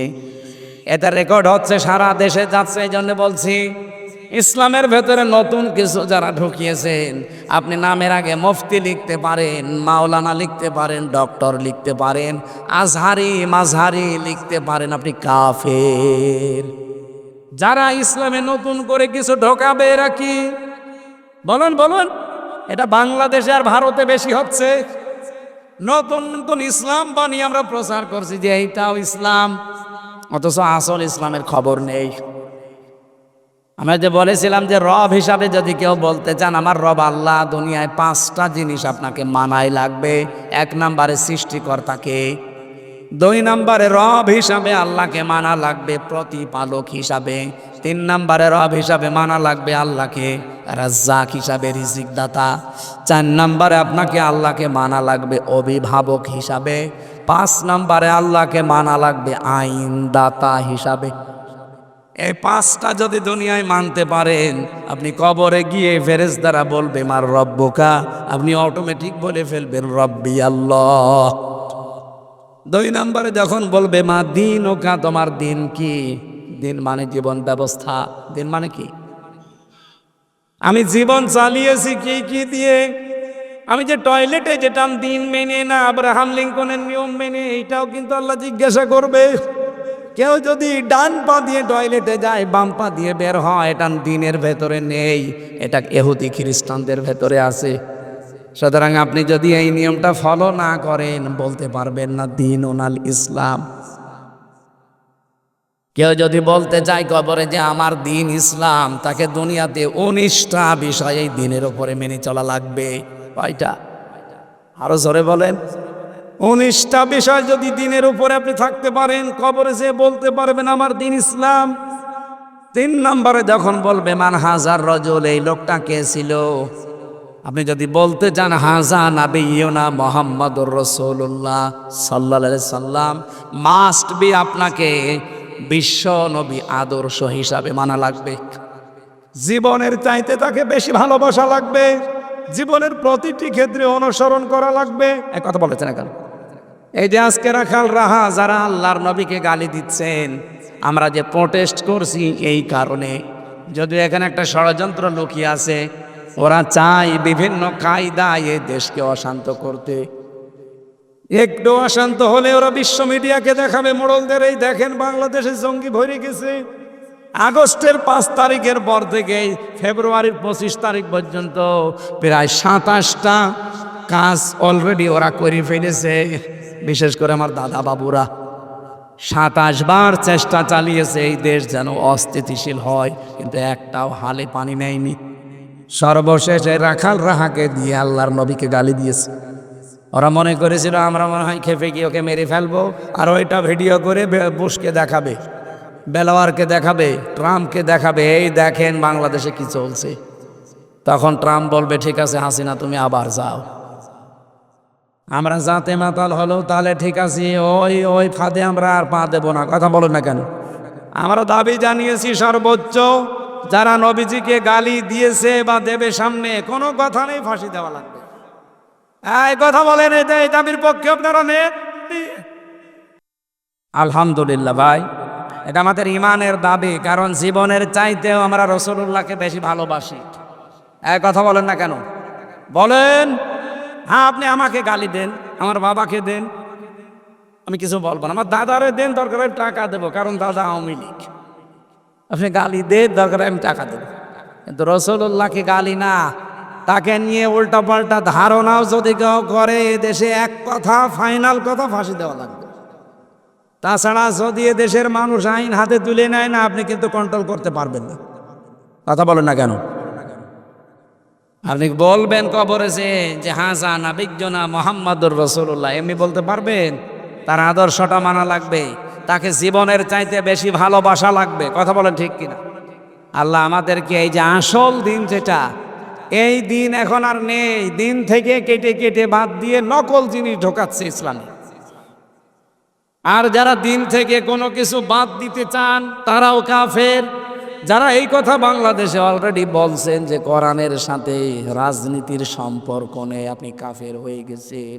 এটা রেকর্ড হচ্ছে, সারা দেশে যাচ্ছে। এই জন্য বলছি ইসলামের ভেতরে নতুন কিছু যারা ঢুকিয়েছেন, আপনি নামের আগে মুফতি লিখতে পারেন, মাওলানা লিখতে পারেন, ডক্টর লিখতে পারেন, আজহারি মাঝহারি লিখতে পারেন, আপনি কাফের। যারা ইসলামে নতুন করে কিছু ঢোকাবে এরা কি? বলুন বলুন। এটা বাংলাদেশে আর ভারতে বেশি হচ্ছে। নতুন নতুন ইসলাম বানিয়ে আমরা প্রচার করছি যে এইটাও ইসলাম, অথচ আসল ইসলামের খবর নেই। আমরা যে বলেছিলাম যে রব হিসাবে যদি কেউ বলতে চান আমার রব আল্লাহ, দুনিয়ায় 5টা জিনিস আপনাকে মানায় লাগবে। 1 নম্বরে সৃষ্টিকর্তাকে, 2 নম্বরে রব হিসাবে আল্লাহকে মানা লাগবে প্রতিপালক হিসাবে, 3 নম্বরে রব হিসাবে মানা লাগবে আল্লাহকে রাজ্জাক হিসাবে, রিজিক দাতা, 4 নম্বরে আপনাকে আল্লাহকে মানা লাগবে অভিভাবক হিসাবে, 5 নম্বরে আল্লাহকে মানা লাগবে আইন দাতা হিসাবে। এই পাঁচটা যদি দুনিয়ায় মানতে পারেন, আপনি কবরে গিয়ে ফেরেশতারা বলবে মার রব্বুকা, আপনি অটোমেটিক বলে ফেলবেন রব্বি আল্লাহ। 2 নম্বরে যখন বলবে মা দিন ওকা, তোমার দিন কি? দিন মানে জীবন ব্যবস্থা। দিন মানে কি? আমি জীবন চালিয়েছি কি কি দিয়ে? আমি যে টয়লেটে যেতাম দিন মেনে না, আব্রাহাম লিঙ্কনের নিয়ম মেনে, এইটাও কিন্তু আল্লাহ জিজ্ঞাসা করবে। কেউ যদি ডান পা দিয়ে টয়লেটে যায়, বাম পা দিয়ে বের হয়, এটা দিনের ভেতরে নেই, এটা ইহুদি খ্রিস্টানদের ভেতরে আছে। সুতরাং আপনি যদি এই নিয়মটা ফলো না করেন, বলতে পারবেন না দিন ওনাল ইসলাম। কেউ যদি বলতে চায় কবরে যে আমার দিন ইসলাম, তাকে দুনিয়াতে 19টা বিষয় এই দিনের উপরে মেনে চলা লাগবে। কয়টা? আরো জোরে বলেন। 19টা বিষয় যদি দিনের উপরে আপনি থাকতে পারেন, কবরে যে বলতে পারবেন আমার দিন ইসলাম। 3 নম্বরে যখন বলবে মান হাজার রজুল, এই লোকটা কে ছিল? আপনি যদি বলতে চান হাজা নাবিয়ুনা মুহাম্মাদুর রাসূলুল্লাহ সাল্লাল্লাহু আলাইহি সাল্লাম, মাস্ট বি আপনাকে বিশ্ব নবী আদর্শ হিসাবে মানা লাগবে। জীবনের চাইতে তাকে বেশি ভালোবাসা লাগবে, জীবনের প্রতিটি ক্ষেত্রে অনুসরণ করা লাগবে। এক কথা বলেছেন এখন। এই যে আজকে রাখাল রাহা যারা আল্লাহর নবীকে গালি দিচ্ছেন, আমরা যে প্রোটেস্ট করছি এই কারণে, যদিও এখানে একটা ষড়যন্ত্র লুকিয়ে আছে। ওরা চায় বিভিন্ন কায়দায় এই দেশকে অশান্ত করতে। একটু অশান্ত হলে ওরা বিশ্ব মিডিয়াকে দেখাবে মোড়লদের, এই দেখেন বাংলাদেশে জঙ্গি ভরে গেছে। আগস্টের 5 তারিখের পর থেকে ফেব্রুয়ারির 25 তারিখ পর্যন্ত প্রায় 27টা কাজ অলরেডি ওরা করে ফেলেছে। বিশেষ করে আমার দাদা বাবুরা 27 বার চেষ্টা চালিয়েছে এই দেশ যেন অস্থিতিশীল হয়, কিন্তু একটাও হালে পানি নেয়নি। সর্বশেষে রাখাল রাহাকে দিয়ে আল্লাহর নবীকে গালি দিয়েছে। ওরা মনে করেছিল আমরা মনে হয় খেপে গিয়ে ওকে মেরে ফেলবো, আর ওইটা ভিডিও করে বুশকে দেখাবে, বেলাওয়ারকে দেখাবে, ট্রাম্পকে দেখাবে, এই দেখেন বাংলাদেশে কি চলছে। তখন ট্রাম্প বলবে ঠিক আছে হাসিনা তুমি আবার যাও। আমরা যাতে মাতাল হলো তাহলে ঠিক আছে, ওই ওই ফাঁদে আমরা আর পা দেবো না। কথা বলো না কেন? আমরা দাবি জানিয়েছি সর্বোচ্চ, যারা নবীজিকে গালি দিয়েছে বা দেবে সামনে, কোনো কথা নেই, ফাঁসি দেওয়া লাগবে। এই কথা বলেন, এই দাবির পক্ষে আপনারা নেন। আলহামদুলিল্লাহ ভাই, এটা আমাদের ইমানের দাবি, কারণ জীবনের চাইতেও আমরা রাসূলুল্লাহকে বেশি ভালোবাসি। এই কথা বলেন না কেন? বলেন। হ্যাঁ, আপনি আমাকে গালি দেন, আমার বাবাকে দেন, আমি কিছু বলবো না। আমার দাদারে দেন, দরকার হয় টাকা দেবো, কারণ দাদা আওয়ামী লীগ। আপনি গালি দেন, দরকার আমি টাকা দেবো, কিন্তু রাসূলুল্লাহকে গালি না। তাকে নিয়ে উল্টা পাল্টা ধারণাও যদি কেউ করে, দেশে এক কথা ফাইনাল কথা, ফাঁসি দেওয়া লাগবে। তাছাড়া যদি দেশের মানুষ আইন হাতে তুলে নেয় না, আপনি কিন্তু কন্ট্রোল করতে পারবেন না। কথা বলেন না কেন? আপনি বলবেন কবরে যে হাজা নাবিয়ুনা মুহাম্মাদুর রাসূলুল্লাহ, এমনি বলতে পারবেন? তার আদর্শটা মানা লাগবে, তাকে জীবনের চাইতে বেশি ভালোবাসা লাগবে। কথা বলেন ঠিক কিনা? আল্লাহ আমাদেরকে এই যে আসল দিন যেটা, এই দিন এখন আর নেই। দিন থেকে কেটে কেটে বাদ দিয়ে নকল জিনিস ঢোকাচ্ছে ইসলামে। আর যারা দিন থেকে কোনো কিছু বাদ দিতে চান তারাও কাফের। যারা এই কথা বাংলাদেশে অলরেডি বলছেন যে কোরআনের সাথে রাজনীতির সম্পর্ক নেই, আপনি কাফের হয়ে গেছেন।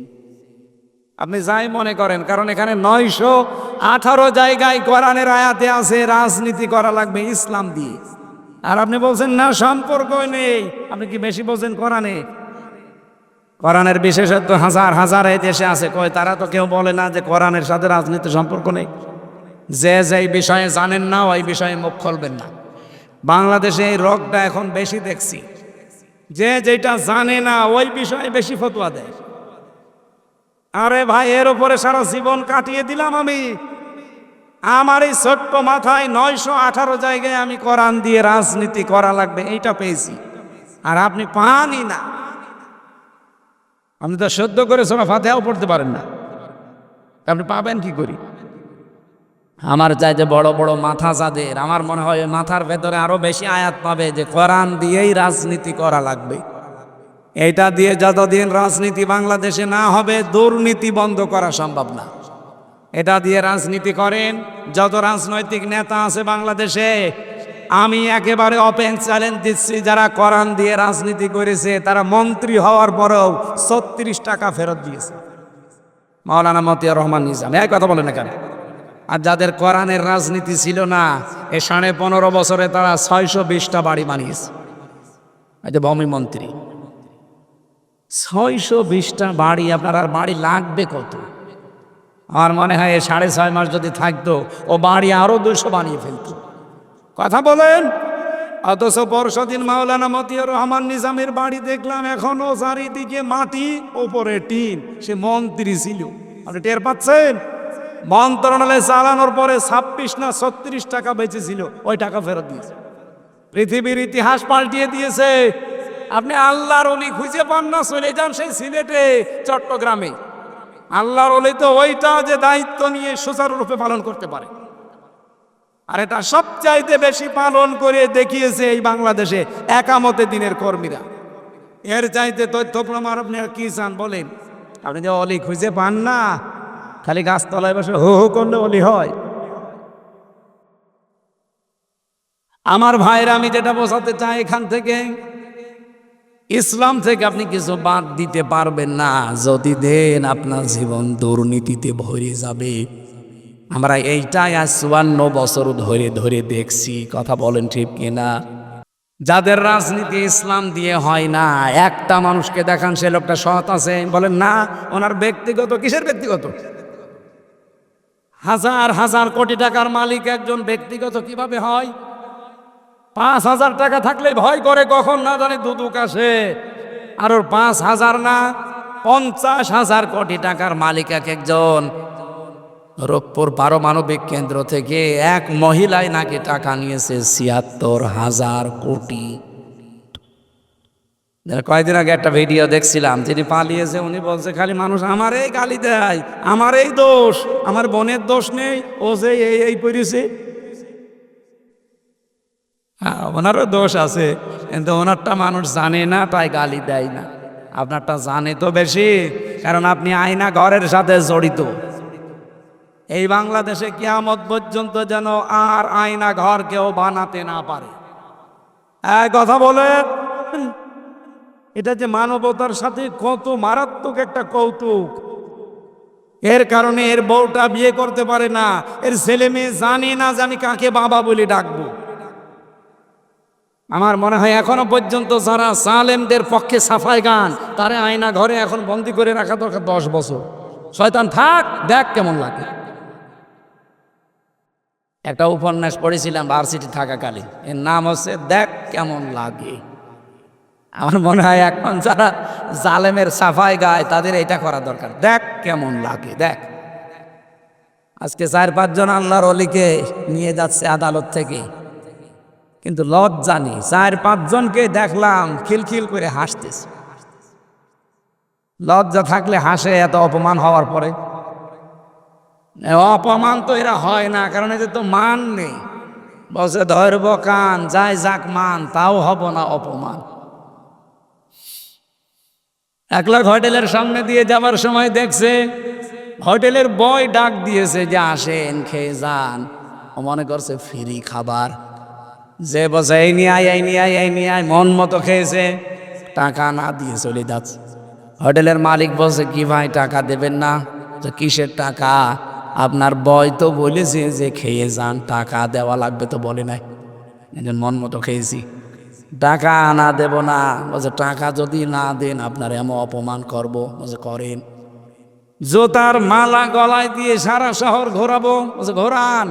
আপনি যাই মনে করেন, কারণ এখানে 918 জায়গায় কোরআনের আয়াতে আছে রাজনীতি করা লাগবে ইসলাম দিয়ে, আর আপনি বলছেন না সম্পর্কই নেই। আপনি কি বেশি বলছেন কোরআনে? কোরআনের বিশেষত্ব হাজার হাজার এই দেশে আছে, কই তারা তো কেউ বলে না যে কোরআনের সাথে রাজনীতির সম্পর্ক নেই। যে যেই বিষয়ে জানেন না ওই বিষয়ে মুখ খুলবেন না। বাংলাদেশে এই রোগটা এখন বেশি দেখছি, যে যেটা জানে না ওই বিষয়ে বেশি ফতোয়া দেয়। আরে ভাই, এর উপরে সারা জীবন কাটিয়ে দিলাম আমি। আমার এই ছোট্ট মাথায় 918 জায়গায় আমি কোরআন দিয়ে রাজনীতি করা লাগবে এইটা পেয়েছি, আর আপনি পানই না। আপনি তো সদ্য করে সূরা ফাতিহাও পড়তে পারেন না, আপনি পাবেন কি করি? আমার চাইতে বড় বড় মাথা যাদের, আমার মনে হয় মাথার ভেতরে আরো বেশি আয়াত পাবে যে কোরআন দিয়েই রাজনীতি করা লাগবে। এইটা দিয়ে যতদিন রাজনীতি বাংলাদেশে না হবে, দুর্নীতি বন্ধ করা সম্ভব না। এটা দিয়ে রাজনীতি করেন। যত রাজনৈতিক নেতা আছে বাংলাদেশে, আমি একেবারে ওপেন চ্যালেঞ্জ দিচ্ছি, যারা কোরআন দিয়ে রাজনীতি করেছে তারা মন্ত্রী হওয়ার পরেও 36 টাকা ফেরত দিয়েছে। মাওলানা মতিয়ার রহমান নিজাম এই কথা বলে না কেন? আর যাদের কোরআনের রাজনীতি ছিল না, এ 15.5 বছরে তারা 620টা বাড়ি বানিয়েছে। এই যে ভূমি মন্ত্রী, 620টা বাড়ি। আপনার আর বাড়ি লাগবে কত? আমার মনে হয় 6.5 মাস যদি থাকতো ও বাড়ি আরো 200 বানিয়ে ফেলতো। কথা বলেন। অথচ পরশুদিন মাওলানা মতিয়ার রহমান নিজামের বাড়ি দেখলাম এখনো চারিদিকে মাটি, ওপরে টিন। সে মন্ত্রী ছিল, আপনি টের পাচ্ছেন? মন্ত্রণালয়ে চালানোর পরে 26 না 36 টাকা বেঁচেছিল, ওই টাকা ফেরত দিয়েছে। পৃথিবীর ইতিহাস পাল্টিয়ে দিয়েছে। আপনি আল্লাহর ওলি খুঁজে পান না, চলে যান সেই সিলেটে, চট্টগ্রামে। আল্লাহর ওলি তো ওইটা যে দায়িত্ব নিয়ে সুচারুরূপে পালন করতে পারে। আর এটা সবচাইতে বেশি পালন করে দেখিয়েছে এই বাংলাদেশে একামতে দিনের কর্মীরা। এর চাইতে তথ্য প্রমাণ আপনি কি চান বলেন? আপনি যে অলি খুঁজে পান না, খালি গাছতলায় বসে হো হো করলে অলি হয়? আমার ভাইরা, আমি যেটা বোঝাতে চাই এখান থেকে, ইসলাম থেকে আপনি কিছু বাদ দিতে পারবেন না। যদি দেন, আপনার জীবন দুর্নীতিতে ভরে যাবে। আমরা এইটাই আজ 54 বছর ধরে ধরে দেখছি। কথা বলেন ঠিক কিনা? যাদের রাজনীতি ইসলাম দিয়ে হয় না, একটা মানুষকে দেখান সে লোকটা সৎ আছে, বলেন না ওনার ব্যক্তিগত। কিসের ব্যক্তিগত? হাজার হাজার কোটি টাকার মালিক একজন ব্যক্তিগত কিভাবে হয়? 5,000 টাকা থাকলে ভয় করে কখন না জানি দুদুক আসে। আর ওর 5,000 না, 50,000 কোটি টাকার মালিক এক একজন। রূপপুর পারমাণবিক কেন্দ্র থেকে এক মহিলাই নাকি টাকা নিয়েছে 76,000 কোটি। কয়েকদিন আগে একটা ভিডিও দেখছিলাম, যিনি পালিয়েছে উনি বলছে খালি মানুষ আমারই গালি দেয়, আমারই দোষ, আমার বোনের দোষ নেই, ও যে এই পড়েছে। হ্যাঁ, ওনারও দোষ আছে, কিন্তু ওনারটা মানুষ জানে না, তাই গালি দেয় না। আপনারটা জানে তো বেশি, কারণ আপনি আয়না ঘরের সাথে জড়িত। এই বাংলাদেশে কিয়ামত পর্যন্ত যেন আর আয়না ঘর কেউ বানাতে না পারে। এক কথা বলে, এটা যে মানবতার সাথে কত মারাত্মক একটা কৌতুক। এর কারণে এর বউটা বিয়ে করতে পারে না, এর ছেলে মেয়ে জানে না যে আমি কাকে বাবা বলে ডাকবো। আমার মনে হয় এখনো পর্যন্ত যারা সালেমদের পক্ষে সাফাই গান, তারা আয়না ঘরে এখন বন্দি করে রাখা দরকার 10 বছর। শয়তান থাক, দেখ কেমন লাগে। একটা উপন্যাস পড়েছিলাম ভার্সিটি থাকাকালীন, এর নাম হচ্ছে দেখ কেমন লাগে। আমার মনে হয় এখন যারা জালেমের সাফাই গায় তাদের এটা করা দরকার, দেখ কেমন লাগে দেখ। আজকে 4-5 জন আল্লাহর ওলিকে নিয়ে যাচ্ছে আদালত থেকে, কিন্তু লজ্জা নেই। 4-5 জনকে দেখলাম খিলখিল করে হাসতেছে। লজ্জা থাকলে হাসে এত অপমান হওয়ার পরে? অপমান তো এরা হয় না, কারণ এদের তো মান নেই। বসে ধরব কান, যাই যাক মান, তাও হব না অপমান। 1 লাখ হোটেলের সামনে দিয়ে যাবার সময় দেখছে হোটেলের বয় ডাক দিয়েছে যে আসেন খেয়ে যান। ও মনে করছে ফ্রি খাবার, যে বসে এই নিয়ে আয় এই নিয়ে আয় এই নিয়ে আয়, মন মতো খেয়েছে, টাকা না দিয়ে চলে যাচ্ছে। হোটেলের মালিক বলছে কি ভাই টাকা দেবেন না? তো কিসের টাকা? আপনার বয় তো বলেছে যে খেয়ে যান, টাকা দেওয়া লাগবে তো বলে নাই, একজন মন মতো খেয়েছি, টাকা না দেব না। বলছে টাকা যদি না দেন আপনার এমন অপমান করবো। বলছে করেন। জোতার মালা গলায় দিয়ে সারা শহর ঘোরাবো। বলছে ঘোরান।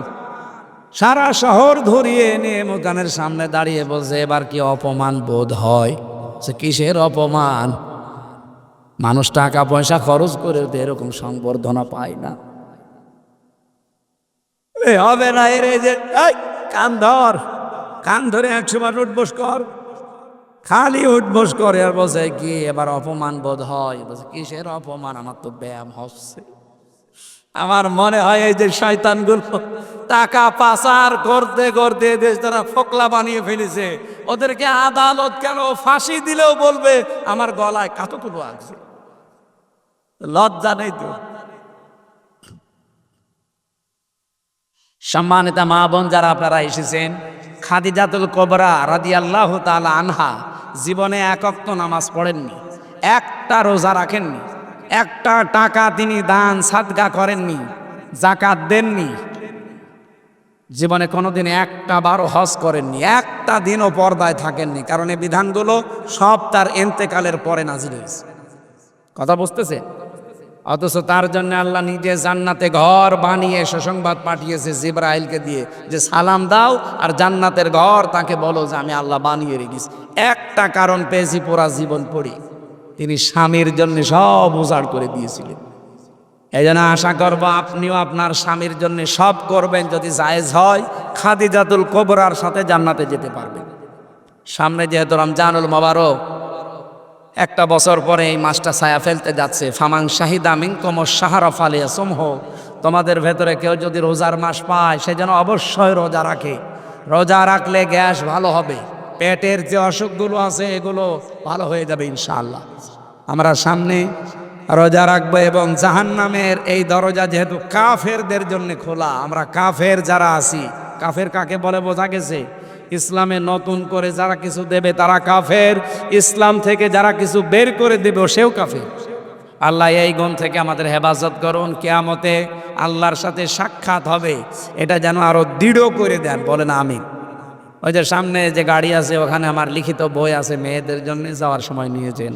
সারা শহর ধরিয়ে এনে মোকানের সামনে দাঁড়িয়ে বলছে এবার কি অপমান বোধ হয়? সে কিসের অপমান? মানুষ টাকা পয়সা খরচ করে তো এরকম সংবর্ধনা পায় না। হবে না এর যে কান ধর, কান ধরে 100 বার উঠবোস কর, খালি উঠবোস করে। আর বলছে কি এবার অপমান বোধ হয়? বলছে কিসের অপমান, আমার তো ব্যায়াম হচ্ছে। আমার মনে হয় এই যে শয়তানগুলো টাকা পাচার করতে করতে দেশ তারা ফোকলা বানিয়ে ফেলেছে, ওদেরকে আদালত কেন ফাঁসি দিলেও বলবে আমার গলায় কাতকুলো আছে। লজ্জা নেই তো? সম্মানিতা মা বোন যারা আপনারা এসেছেন, খাদিজাতুল কুবরা রাদিয়াল্লাহু তাআলা আনহা জীবনে এক ওয়াক্ত নামাজ পড়েননি, একটা রোজা রাখেননি, একটা টাকা তিনি দান সাদকা করেননি, যাকাত দেননি, জীবনে কোনোদিন একটা বারও হজ করেননি, একটা দিনও পর্দায় থাকেননি। কারণ এই বিধানগুলো সব তার ইন্তেকালের পরে নাজিল হয়েছে। কথা বুঝতেছে? অথচ তার জন্য আল্লাহ নিজে জান্নাতে ঘর বানিয়ে সুসংবাদ পাঠিয়েছে জিবরাইলকে দিয়ে, যে সালাম দাও আর জান্নাতের ঘর তাকে বলো যে আমি আল্লাহ বানিয়ে রেখেছি। একটা কারণ পেয়েছি পুরা জীবন পড়ি, তিনি স্বামীর জন্য সব উজাড় করে দিয়েছিলেন। এই জন্য আশা করব আপনিও আপনার স্বামীর জন্য সব করবেন, যদি জায়েজ হয় খাদিজাতুল কুবরার সাথে জান্নাতে যেতে পারবেন। সামনে যেহেতু রমজানুল মোবারক, একটা বছর পরে এই মাসটা ছায়া ফেলতে যাচ্ছে। ফামাং শাহিদা মিনকুম আশ-শাহরা ফালিয়াসুমহু, তোমাদের ভেতরে কেউ যদি রোজার মাস পায় সে যেন অবশ্যই রোজা রাখে। রোজা রাখলে গ্যাস ভালো হবে, পেটের যে অসুখগুলো আছে এগুলো ভালো হয়ে যাবে ইনশাআল্লাহ। আমরা সামনে রোজা রাখবো এবং জাহান্নামের এই দরজা যেহেতু কাফেরদের জন্য খোলা, আমরা কাফের যারা আছি, কাফের কাকে বলে বোঝা গেছে? ইসলামে নতুন করে যারা কিছু দেবে তারা কাফের, ইসলাম থেকে যারা কিছু বের করে দেবে সেও কাফের। আল্লাহ এই গুণ থেকে আমাদের হেফাজত করুন। কিয়ামতে আল্লাহর সাথে সাক্ষাৎ হবে, এটা যেন আরো দৃঢ় করে দেন। বলেন আমিন। ওই যে সামনে যে গাড়ি আছে ওখানে আমার লিখিত বই আছে, মেয়েদের জন্য যাওয়ার সময় নিয়ে যেন।